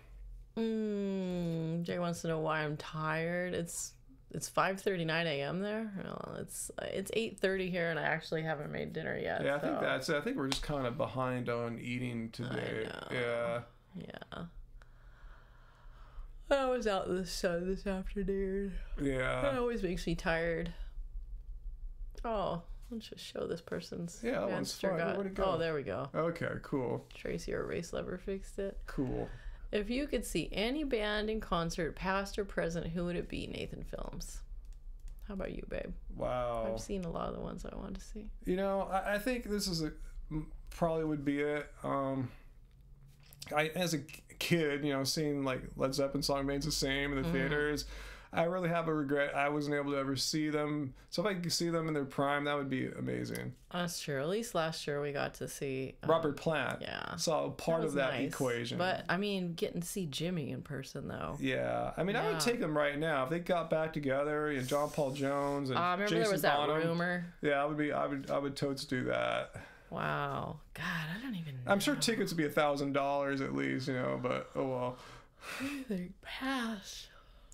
Jay wants to know why I'm tired. It's 5:39 a.m. there. Well, it's 8:30 here, and I actually haven't made dinner yet. Yeah, I think that's it. I think we're just kind of behind on eating today. Yeah. I was out in the sun this afternoon. Yeah. It always makes me tired. Oh, Let's just show this person's Yeah, that one's master fine. gut. Where'd it go? Oh, there we go. Okay, cool. Tracy, our race lover, fixed it. Cool. If you could see any band in concert, past or present, who would it be? Nathan Films. How about you, babe? Wow. I've seen a lot of the ones I wanted to see. You know, I think this is probably would be it. As a kid, you know, seeing like Led Zeppelin song remains the same in the theaters. I really have a regret I wasn't able to ever see them. So if I could see them in their prime, that would be amazing. That's true. At least last year we got to see Robert Plant. Yeah. So part of that nice. equation. But I mean, getting to see Jimmy in person though. Yeah, I mean, I would take them right now if they got back together. You know, John Paul Jones and I remember Jason there was that Bonham. rumor. Yeah, I would totes do that. Wow. God, I don't even know. I'm sure tickets would be $1,000 at least, you know, but oh well. Anything past.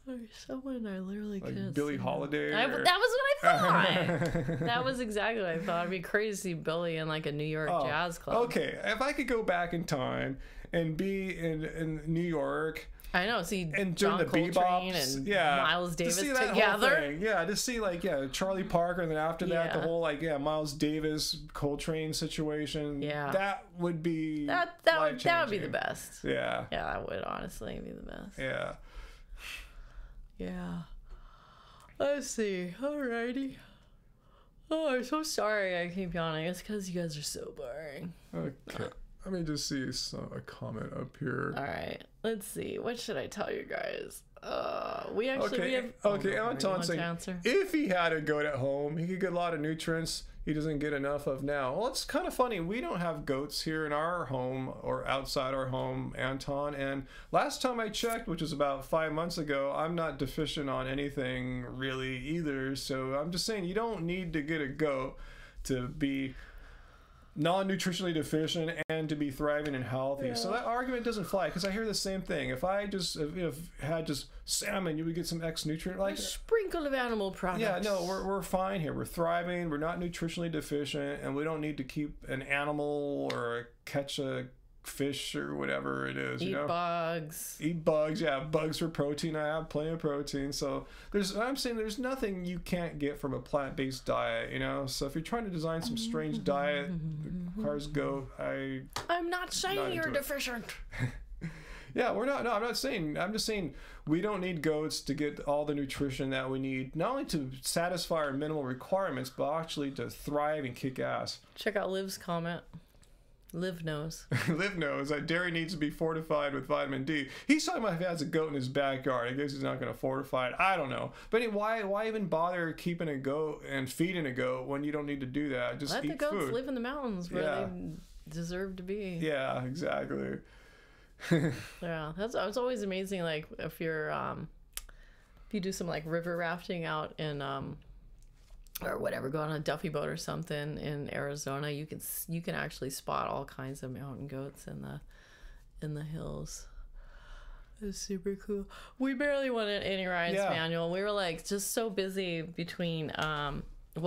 There's someone I literally Like can't Billie see. Holiday. That was what I thought. That was exactly what I thought. It'd be crazy to see Billy in like a New York jazz club. Okay, if I could go back in time and be in New York. I know, see and John during the Coltrane bebops, and yeah, Miles Davis to see that together. Whole thing. Yeah, to see like Charlie Parker, and then after that the whole like Miles Davis Coltrane situation. Yeah, that would be that would be the best. Yeah, that would honestly be the best. Yeah. Yeah. Let's see. Alrighty. Oh, I'm so sorry I keep yawning. It's because you guys are so boring. Okay. Let me just see a comment up here. Alright. Let's see. What should I tell you guys? We have... Anton saying, if he had a goat at home, he could get a lot of nutrients he doesn't get enough of now. Well, it's kind of funny. We don't have goats here in our home or outside our home, Anton. And last time I checked, which was about 5 months ago, I'm not deficient on anything really either. So I'm just saying you don't need to get a goat to be non-nutritionally deficient and to be thriving and healthy. So that argument doesn't fly, because I hear the same thing. If I just had just salmon, you would get some X nutrient, like a sprinkle of animal products. Yeah, no, we're fine here. We're thriving. We're not nutritionally deficient, and we don't need to keep an animal or catch a fish or whatever it is. Eat bugs. Eat bugs. Yeah, bugs for protein. I have plenty of protein. So I'm saying there's nothing you can't get from a plant-based diet. You know. So if you're trying to design some strange diet that requires goat, I'm not saying you're deficient. Yeah, we're not. No, I'm not saying. I'm just saying we don't need goats to get all the nutrition that we need, not only to satisfy our minimal requirements, but actually to thrive and kick ass. Check out Liv's comment. Liv knows. Liv knows that dairy needs to be fortified with vitamin D. He's talking about if he has a goat in his backyard. I guess he's not going to fortify it. I don't know. But why even bother keeping a goat and feeding a goat when you don't need to do that? Just let eat the goats food. Live in the mountains where they deserve to be. Yeah, exactly. Yeah, it's always amazing. Like if you're if you do some like river rafting out in or whatever, go on a Duffy boat or something in Arizona, you can actually spot all kinds of mountain goats in the hills. It's super cool. We barely went any rides, Manuel. We were like just so busy between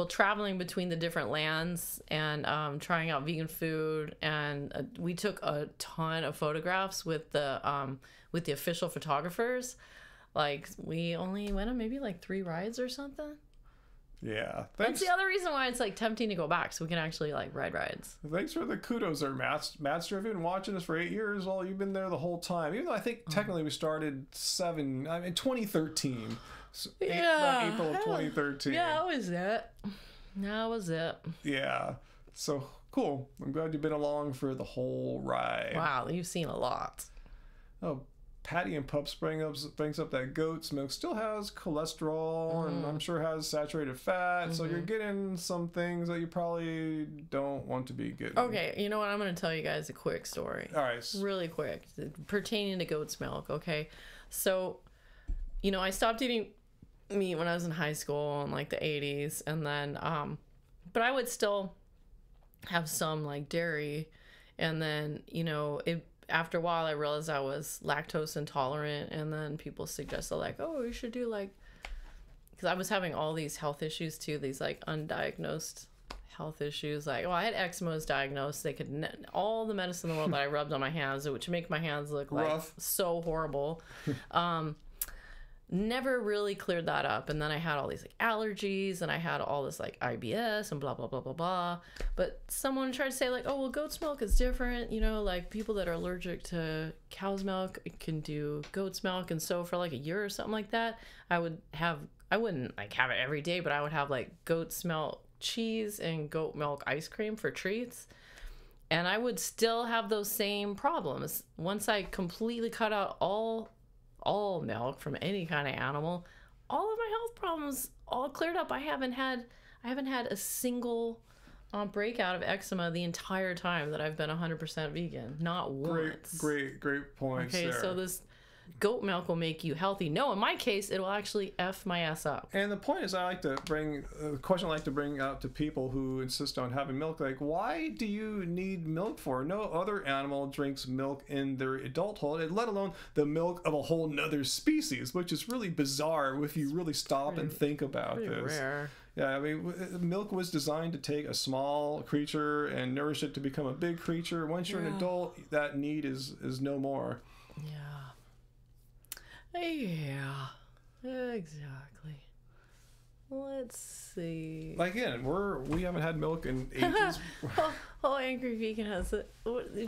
traveling between the different lands and trying out vegan food, and we took a ton of photographs with the official photographers. Like we only went on maybe like 3 rides or something. Yeah, that's the other reason why it's like tempting to go back, so we can actually like ride rides. Thanks for the kudos there, Master. Have you been watching us for 8 years? Well, you've been there the whole time. Even though I think technically we started 2013. So April of 2013. Yeah, that was it. That was it. Yeah. So cool. I'm glad you've been along for the whole ride. Wow, you've seen a lot. Oh, Patty and Pups brings up that goat's milk still has cholesterol and I'm sure has saturated fat. So you're getting some things that you probably don't want to be getting. Okay, you know what? I'm going to tell you guys a quick story. All right. Really quick, pertaining to goat's milk, okay? So, you know, I stopped eating meat when I was in high school in like the 80s, and then but I would still have some like dairy, and then, you know, after a while I realized I was lactose intolerant, and then people suggested like, oh, you should do like, because I was having all these health issues too, these like undiagnosed health issues, like, well, I had eczema diagnosed. They could all the medicine in the world that I rubbed on my hands, which make my hands look rough, like so horrible. never really cleared that up. And then I had all these like allergies, and I had all this like IBS and blah blah blah blah blah. But someone tried to say like, oh well, goat's milk is different, you know, like people that are allergic to cow's milk can do goat's milk. And so for like a year or something like that, I wouldn't like have it every day, but I would have like goat's milk cheese and goat milk ice cream for treats. And I would still have those same problems. Once I completely cut out all milk from any kind of animal, all of my health problems all cleared up. I haven't had a single breakout of eczema the entire time that I've been 100% vegan. Not once. Great points. Okay, there. so this goat milk will make you healthy. No, in my case, it will actually F my ass up. And the point is, the question I like to bring up to people who insist on having milk, like, why do you need milk for? No other animal drinks milk in their adulthood, let alone the milk of a whole nother species, which is really bizarre if you really stop and think about this. Rare. Yeah, I mean, milk was designed to take a small creature and nourish it to become a big creature. Once you're an adult, that need is no more. Yeah, exactly. Let's see. Like, again, we haven't had milk in ages. Oh, Angry Vegan has it.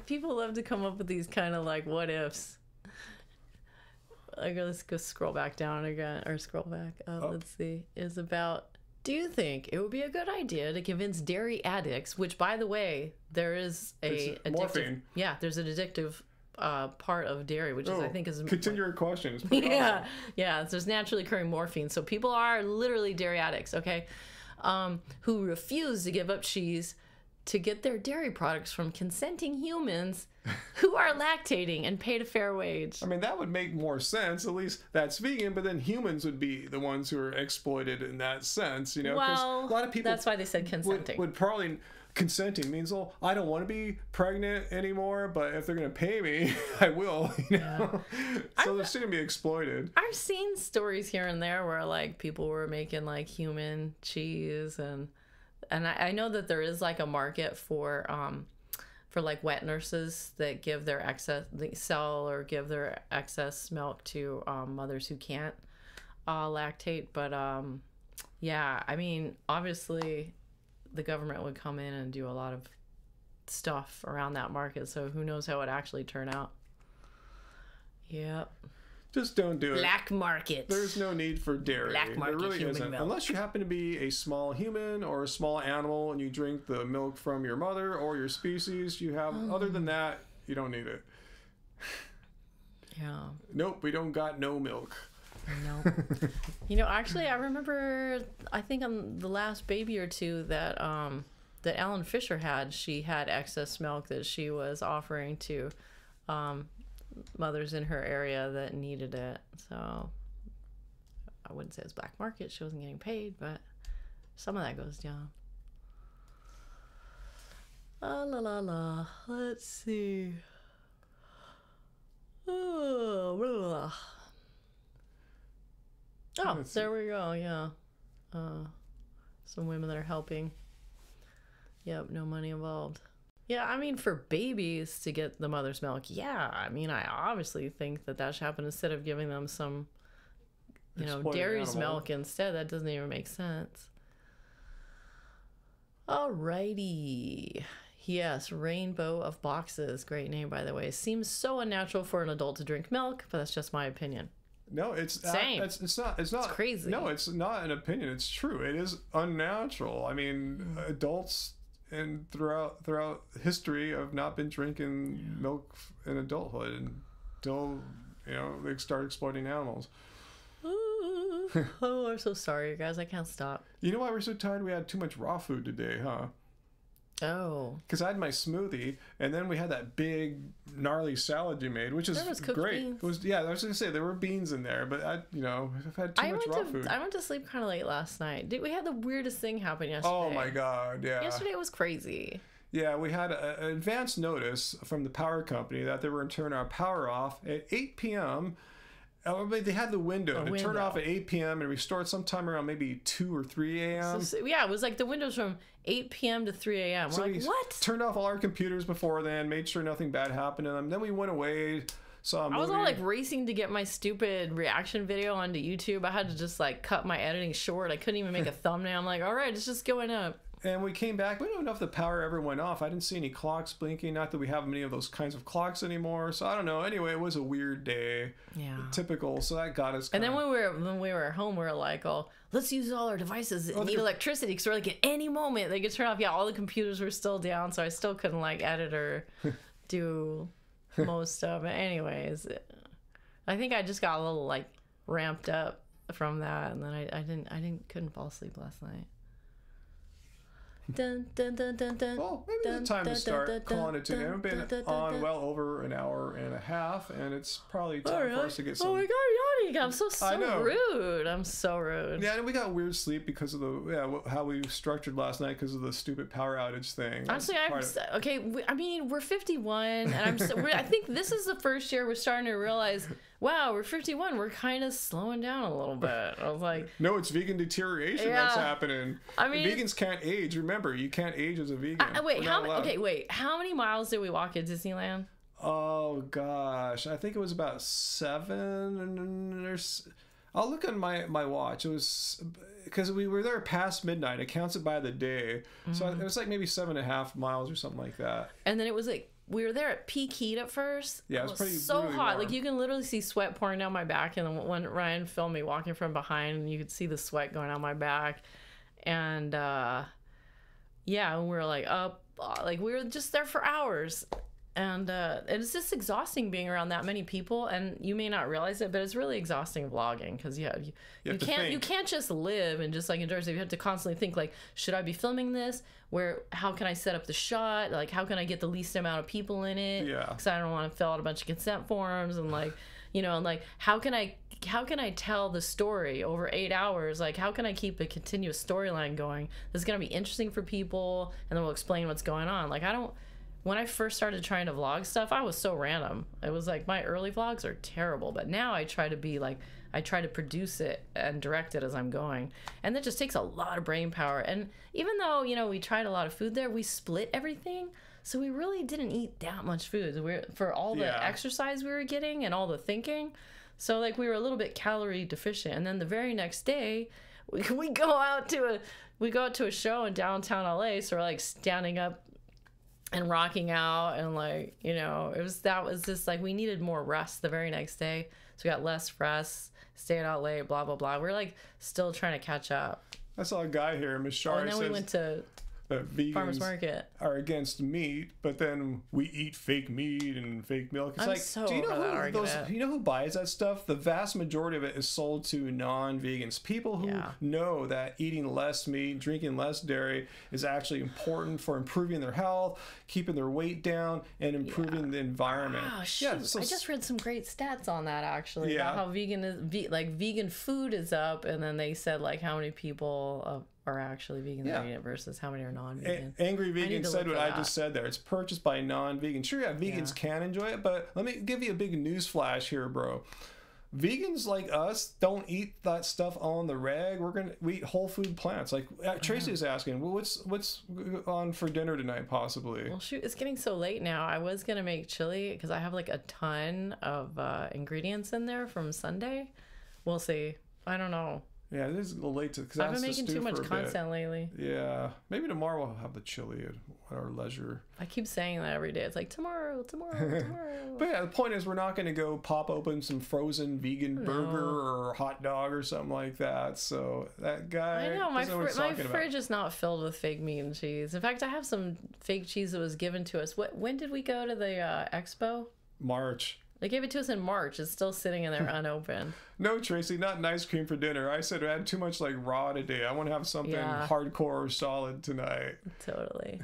People love to come up with these kind of like what ifs. Like, let's go scroll back down again, or scroll back up. Let's see. Is about, do you think it would be a good idea to convince dairy addicts, which by the way, there is a addictive, morphine. Yeah, there's an addictive part of dairy, which is I think is continue your questions. Yeah, yeah. There's naturally occurring morphine, so people are literally dairy addicts. Okay, who refuse to give up cheese to get their dairy products from consenting humans who are lactating and paid a fair wage. I mean, that would make more sense. At least that's vegan, but then humans would be the ones who are exploited in that sense, you know? Well, a lot of people that's why they said consenting. Would probably consenting means, well, I don't want to be pregnant anymore, but if they're going to pay me, I will, you know? So they're still going to be exploited. I've seen stories here and there where like people were making like human cheese, and I know that there is like a market for like wet nurses that give their excess, they sell or give their excess milk to mothers who can't lactate. But yeah, I mean, obviously the government would come in and do a lot of stuff around that market, so who knows how it actually turn out. Yep. Just don't do it. Black market. There's no need for dairy. Black market there really human isn't. milk. Unless you happen to be a small human or a small animal and you drink the milk from your mother or your species, you have. Other than that, you don't need it. Yeah. Nope, we don't got no milk. No. You know, actually, I remember, I think on the last baby or two that that Ellen Fisher had, she had excess milk that she was offering to mothers in her area that needed it. So I wouldn't say it was black market. She wasn't getting paid, but some of that goes down. La la la. Let's see. Oh, blah. Oh, there we go. Yeah. Some women that are helping. Yep, no money involved. Yeah, I mean, for babies to get the mother's milk, yeah, I mean, I obviously think that should happen instead of giving them some, you know, dairy's milk instead. That doesn't even make sense. Alrighty. Yes, Rainbow of Boxes. Great name, by the way. Seems so unnatural for an adult to drink milk, but that's just my opinion. No, it's same. It's not. It's crazy. No, it's not an opinion. It's true. It is unnatural. I mean, adults and throughout history have not been drinking milk in adulthood until, you know, they start exploiting animals. Oh, I'm so sorry, guys. I can't stop. You know why we're so tired? We had too much raw food today, huh? Oh. Because I had my smoothie, and then we had that big gnarly salad you made, which is great. Beans. It was, yeah, I was gonna say there were beans in there, but I've had too much raw food. I went to sleep kind of late last night. We had the weirdest thing happen yesterday. Oh my god, yeah. Yesterday was crazy. Yeah, we had an advance notice from the power company that they were going to turn our power off at 8 p.m. They had the window to turn off at 8 p.m. and restore it sometime around maybe 2 or 3 a.m. So, yeah, it was like the windows from 8 p.m. to 3 a.m. We're So like, what? Turned off all our computers before then, made sure nothing bad happened to them. Then we went away, saw a movie. I was all like racing to get my stupid reaction video onto YouTube. I had to just like cut my editing short. I couldn't even make a thumbnail. I'm like, all right, it's just going up. And we came back. We don't know if the power ever went off. I didn't see any clocks blinking. Not that we have many of those kinds of clocks anymore. So I don't know. Anyway, it was a weird day. Yeah. Typical. So that got us. And then when we were at home, we were like, oh, let's use all our devices that need electricity. Because we're like, at any moment, they could turn off. Yeah, all the computers were still down. So I still couldn't like edit or do most stuff. But anyways, I think I just got a little like ramped up from that. And then I couldn't fall asleep last night. Dun, dun, dun, dun, dun, well, maybe it's time to start calling it today. We've been on well over an hour and a half, and it's probably time for us to get some. Oh my god, yawning! I'm so rude. I'm so rude. Yeah, and we got weird sleep because of the how we structured last night because of the stupid power outage thing. Honestly, we're 51, and I think this is the first year we're starting to realize, wow, we're 51. We're kind of slowing down a little bit. I was like, no, it's vegan deterioration that's happening. I mean, vegans can't age. Remember, you can't age as a vegan. How many miles did we walk at Disneyland? Oh gosh, I think it was about 7. I'll look on my watch. It was because we were there past midnight. It counts it by the day, so it was like maybe 7.5 miles or something like that. And then it was like we were there at peak heat at first. Yeah, it was pretty so really hot. warm. Like you can literally see sweat pouring down my back. And when Ryan filmed me walking from behind, and you could see the sweat going down my back, and yeah, and we were like up, like we were just there for hours. And it's just exhausting being around that many people, and you may not realize it, but it's really exhausting vlogging because you can't just live and just like enjoy yourself. You have to constantly think like, should I be filming this? How can I set up the shot? Like, how can I get the least amount of people in it? Yeah. Because I don't want to fill out a bunch of consent forms and like, and like how can I tell the story over 8 hours? Like, how can I keep a continuous storyline going? This is gonna be interesting for people, and then we'll explain what's going on. Like, when I first started trying to vlog stuff, I was so random. It was like my early vlogs are terrible, but now I try to produce it and direct it as I'm going. And that just takes a lot of brain power. And even though, we tried a lot of food there, we split everything. So we really didn't eat that much food for all the exercise we were getting and all the thinking. So like we were a little bit calorie deficient. And then the very next day, we go out to a show in downtown LA. So we're like standing up and rocking out, and like, that was just like we needed more rest the very next day. So we got less rest, stayed out late, blah, blah, blah. We're like still trying to catch up. I saw a guy here, Miss Shari, and then we went to vegans farmers market are against meat, but then we eat fake meat and fake milk. It's I'm like, so do you know over that who argument. you know who buys that stuff? The vast majority of it is sold to non-vegans. People who know that eating less meat, drinking less dairy is actually important for improving their health, keeping their weight down, and improving the environment. Oh, shoot. I just read some great stats on that actually. About how vegan food is up, and then they said like how many people are actually vegan that eat it versus how many are non-vegan. Angry Vegan said what I just said there. It's purchased by non-vegans. Sure, vegans can enjoy it, but let me give you a big news flash here, bro. Vegans like us don't eat that stuff on the reg. We eat whole food plants. Like Tracy is asking, well, what's on for dinner tonight, possibly? Well, shoot, it's getting so late now. I was gonna make chili because I have like a ton of ingredients in there from Sunday. We'll see. I don't know. Yeah, it is a little late because I've been making too much content lately. Yeah, maybe tomorrow we'll have the chili at our leisure. I keep saying that every day. It's like tomorrow. But yeah, the point is we're not going to go pop open some frozen vegan burger or hot dog or something like that. So that guy, I know my fridge is not filled with fake meat and cheese. In fact, I have some fake cheese that was given to us. When did we go to the expo? March. They gave it to us in March. It's still sitting in there unopened. No, Tracy, not an ice cream for dinner. I said I had too much like raw today. I want to have something hardcore or solid tonight. Totally.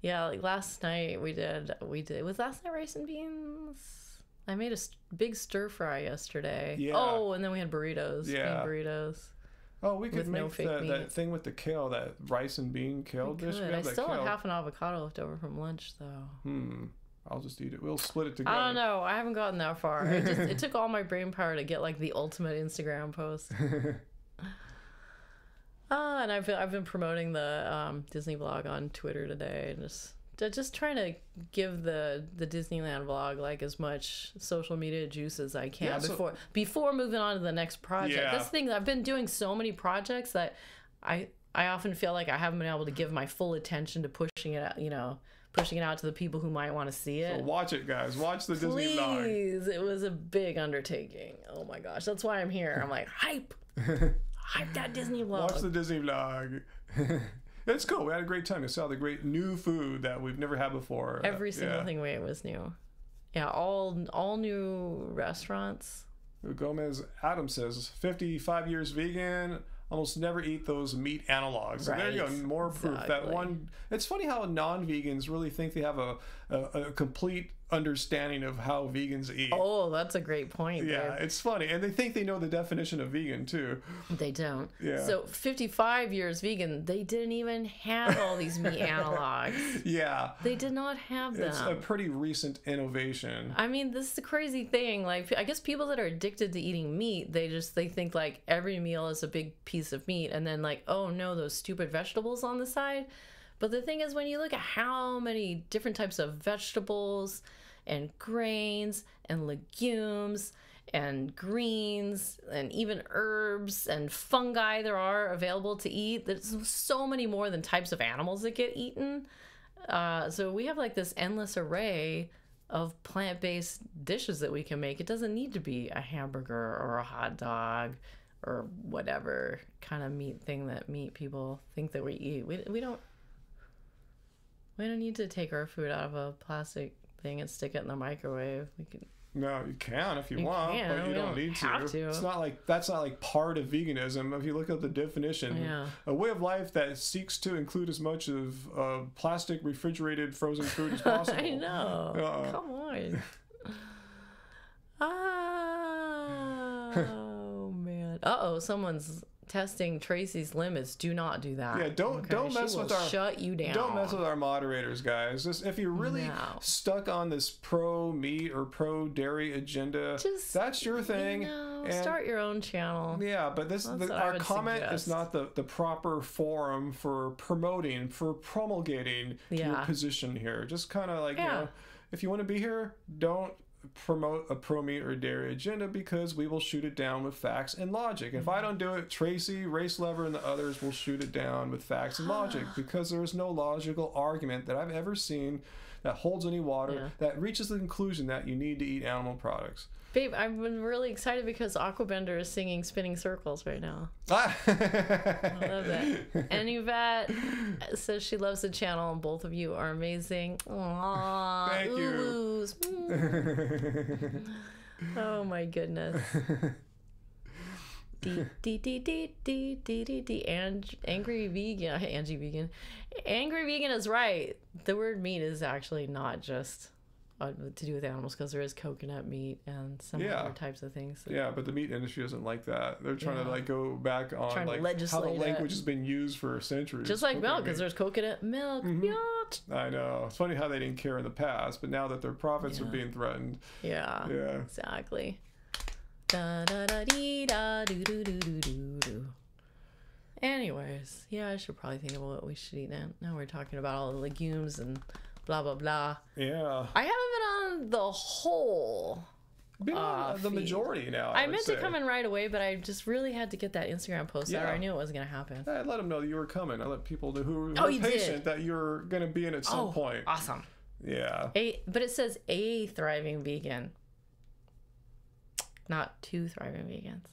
Yeah, like last night we did. Was last night rice and beans? I made a big stir fry yesterday. Yeah. Oh, and then we had burritos. Yeah. Burritos. Oh, we could make that thing with the kale, that rice and bean kale dish. I still have half an avocado left over from lunch, though. I'll just eat it. We'll split it together. I don't know. I haven't gotten that far. It took all my brain power to get like the ultimate Instagram post. And I've been promoting the Disney vlog on Twitter today, and just just trying to give the Disneyland vlog like as much social media juice as I can before moving on to the next project. Yeah. This thing, I've been doing so many projects that I often feel like I haven't been able to give my full attention to pushing it out, pushing it out to the people who might want to see it. So watch it, guys. Watch the Disney vlog. Please, it was a big undertaking. Oh my gosh, that's why I'm here. I'm like, hype that Disney vlog. Watch the Disney vlog. It's cool. We had a great time. We saw the great new food that we've never had before. Every single thing was new. Yeah, all new restaurants. Gomez Adams says 55 years vegan. Almost never eat those meat analogs. So there you go. More proof that one. It's funny how non-vegans really think they have a complete understanding of how vegans eat. Oh, that's a great point. Yeah, babe. it's funny. And they think they know the definition of vegan too. They don't. Yeah. So 55 years vegan, they didn't even have all these meat analogs. Yeah. They did not have them. It's a pretty recent innovation. I mean, this is the crazy thing. Like, I guess people that are addicted to eating meat, they think like every meal is a big piece of meat, and then like, oh no, those stupid vegetables on the side. But the thing is, when you look at how many different types of vegetables and grains and legumes and greens and even herbs and fungi there are available to eat, there's so many more than types of animals that get eaten. So we have like this endless array of plant-based dishes that we can make. It doesn't need to be a hamburger or a hot dog or whatever kind of meat thing that meat people think that we eat. We don't need to take our food out of a plastic thing and stick it in the microwave. No, you can if you want, but you don't need to. It's not like that's not like part of veganism. If you look at the definition, a way of life that seeks to include as much of plastic, refrigerated, frozen food as possible. I know. Come on. Oh man. Uh-oh, someone's testing Tracy's limits. Do not do that. Yeah, don't mess with our shut you down. Don't mess with our moderators, guys. Just if you're really stuck on this pro meat or pro dairy agenda, that's your thing. Start your own channel. Yeah, but our comment is not the proper forum for promulgating your position here. Just kind of like if you want to be here, don't promote a pro meat or dairy agenda, because we will shoot it down with facts and logic. If I don't do it, Tracy, Race Lover, and the others will shoot it down with facts and logic, because there is no logical argument that I've ever seen that holds any water that reaches the conclusion that you need to eat animal products. Babe, I've been really excited because Aquabender is singing Spinning Circles right now. I love it. And Yvette says she loves the channel, and both of you are amazing. Aww. Thank you. Oh my goodness. Angry vegan. Angie vegan. Angry vegan is right. The word meat is actually not just to do with animals, because there is coconut meat and some other types of things. Yeah, but the meat industry doesn't like that. They're trying to like go back on like how the language has been used for centuries. Just like milk, because there's coconut milk. I know. It's funny how they didn't care in the past, but now that their profits are being threatened. Yeah. Exactly. Da da da dee da do do do do do do. Anyways, I should probably think about what we should eat now. Now we're talking about all the legumes and blah blah blah. Yeah. I haven't been on the whole. Been on the majority now. I meant to come in right away, but I just really had to get that Instagram post out. I knew it wasn't gonna happen. I let them know that you were coming. I let people know who were patient that you're gonna be in at some point. Awesome. Yeah. But it says a thriving vegan, not two thriving vegans.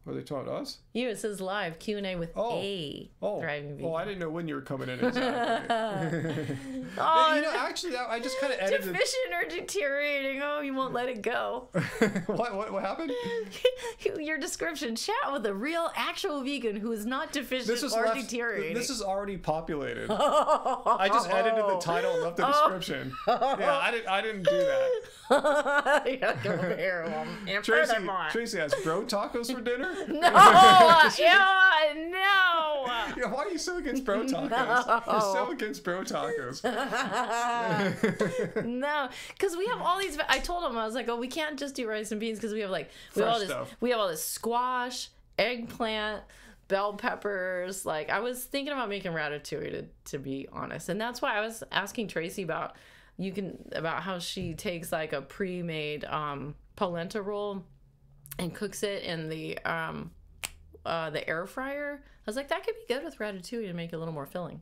Are they talking to us? It says live Q&A with a thriving vegan. Oh, I didn't know when you were coming in exactly. Actually, I just kind of edited. Deficient or deteriorating? Oh, you won't let it go. What happened? Your description: chat with a real, actual vegan who is not deficient or deteriorating. This is already populated. I just edited the title and left the description. Yeah, I didn't do that. You gotta go over here. Tracy has bro tacos for dinner. No, no. Yeah, why are you so against bro tacos? No. You're so against bro tacos. No, because we have all these. I told him, I was like, we can't just do rice and beans, because we have all this squash, eggplant, bell peppers. Like, I was thinking about making ratatouille, to be honest. And that's why I was asking Tracy about how she takes like a pre-made polenta roll and cooks it in the air fryer. I was like, that could be good with ratatouille to make it a little more filling.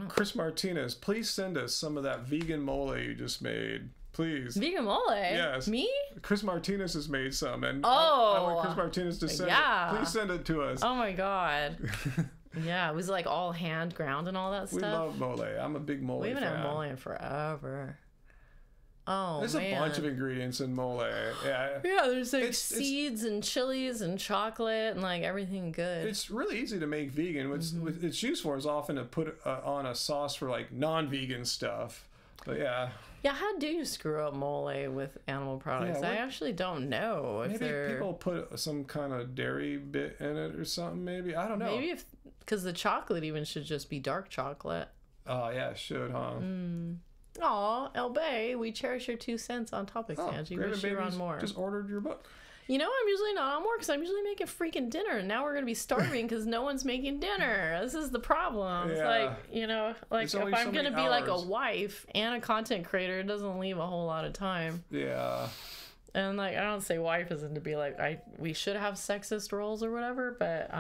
Chris Martinez, please send us some of that vegan mole you just made. Please. Vegan mole? Yes. Me? Chris Martinez has made some, and I want Chris Martinez to send it. Please send it to us. Oh my God. Yeah, it was like all hand ground and all that stuff. We love mole. I'm a big mole fan. We haven't had mole in forever. Oh, there's a bunch of ingredients in mole. Yeah, there's like seeds and chilies and chocolate and like everything good. It's really easy to make vegan. What it's used for is often to put on a sauce for like non-vegan stuff. But yeah. Yeah, how do you screw up mole with animal products? I actually don't know. If maybe people put some kind of dairy bit in it or something, maybe. I don't know. Maybe because the chocolate even should just be dark chocolate. Oh, yeah, it should, huh? Aw, El Bay, we cherish your 2 cents on topics, Angie. We wish you were on more. Just ordered your book. You know, I'm usually not on more because I'm usually making freaking dinner. And now we're going to be starving because no one's making dinner. This is the problem. It's like, you know, like if I'm going to be like a wife and a content creator, it doesn't leave a whole lot of time. Yeah. And like, I don't say wife isn't to be like, we should have sexist roles or whatever, but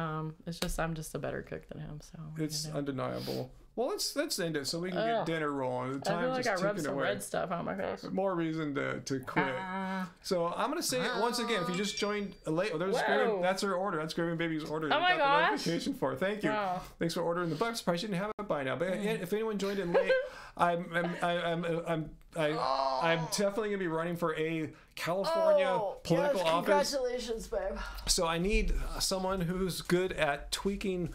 it's just, I'm just a better cook than him. So it's undeniable. Well, let's end it so we can get dinner rolling. The I feel like just I rubbed some red stuff on my face. More reason to quit. So I'm gonna say it once again. If you just joined late, that's her order. That's Graving Baby's order. Oh my gosh! The notification for. Thank you. Wow. Thanks for ordering the book. Surprised you didn't have it by now. But if anyone joined in late, I'm definitely gonna be running for a California political office. Congratulations, babe. So I need someone who's good at tweaking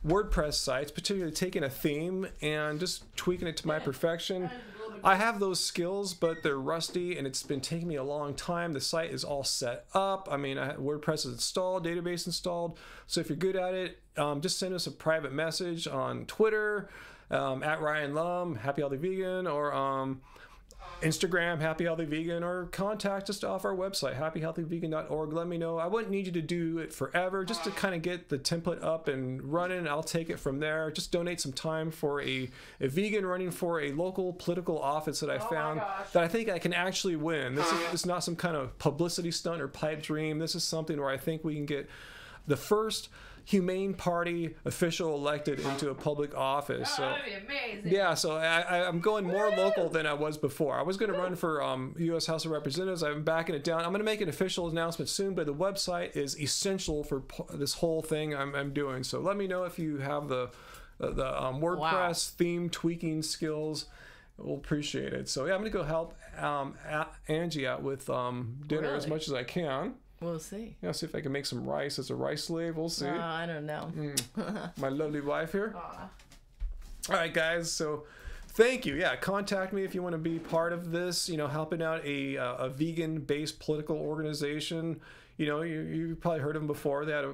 WordPress sites, particularly taking a theme and just tweaking it to my perfection. I have those skills, but they're rusty, and it's been taking me a long time. The site is all set up. I mean, WordPress is installed, database installed. So if you're good at it, just send us a private message on Twitter, at Ryan Lum, Happy Healthy Vegan, or Instagram, Happy Healthy Vegan, or contact us off our website, happyhealthyvegan.org. Let me know. I wouldn't need you to do it forever, just to kind of get the template up and running. I'll take it from there. Just donate some time for a vegan running for a local political office that I found that I think I can actually win. This is not some kind of publicity stunt or pipe dream. This is something where I think we can get the first Humane Party official elected into a public office. So that'd be amazing. Yeah, so I'm going more local than I was before. I was going to run for U.S. House of Representatives. I'm backing it down. I'm going to make an official announcement soon, but the website is essential for this whole thing I'm doing. So let me know if you have the WordPress theme tweaking skills. We'll appreciate it. So yeah, I'm going to go help Angie out with dinner as much as I can. We'll see. Yeah, see if I can make some rice as a rice slave. We'll see. I don't know. My lovely wife here. All right, guys. So thank you. Yeah, contact me if you want to be part of this, helping out a vegan-based political organization. You probably heard of them before. They had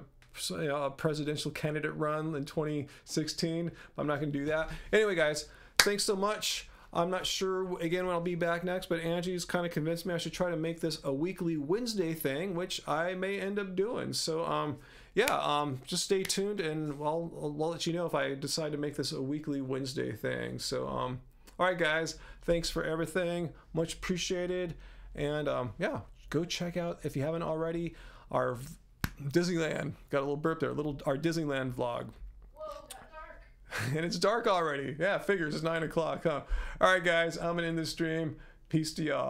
a presidential candidate run in 2016. I'm not going to do that. Anyway, guys, thanks so much. I'm not sure, again, when I'll be back next, but Angie's kind of convinced me I should try to make this a weekly Wednesday thing, which I may end up doing. So, just stay tuned, and I'll let you know if I decide to make this a weekly Wednesday thing. So, all right, guys, thanks for everything. Much appreciated. And, go check out, if you haven't already, our Disneyland. Got a little burp there, our Disneyland vlog. And it's dark already. Yeah, figures it's 9 o'clock, huh? All right, guys, I'm gonna end this stream. Peace to y'all.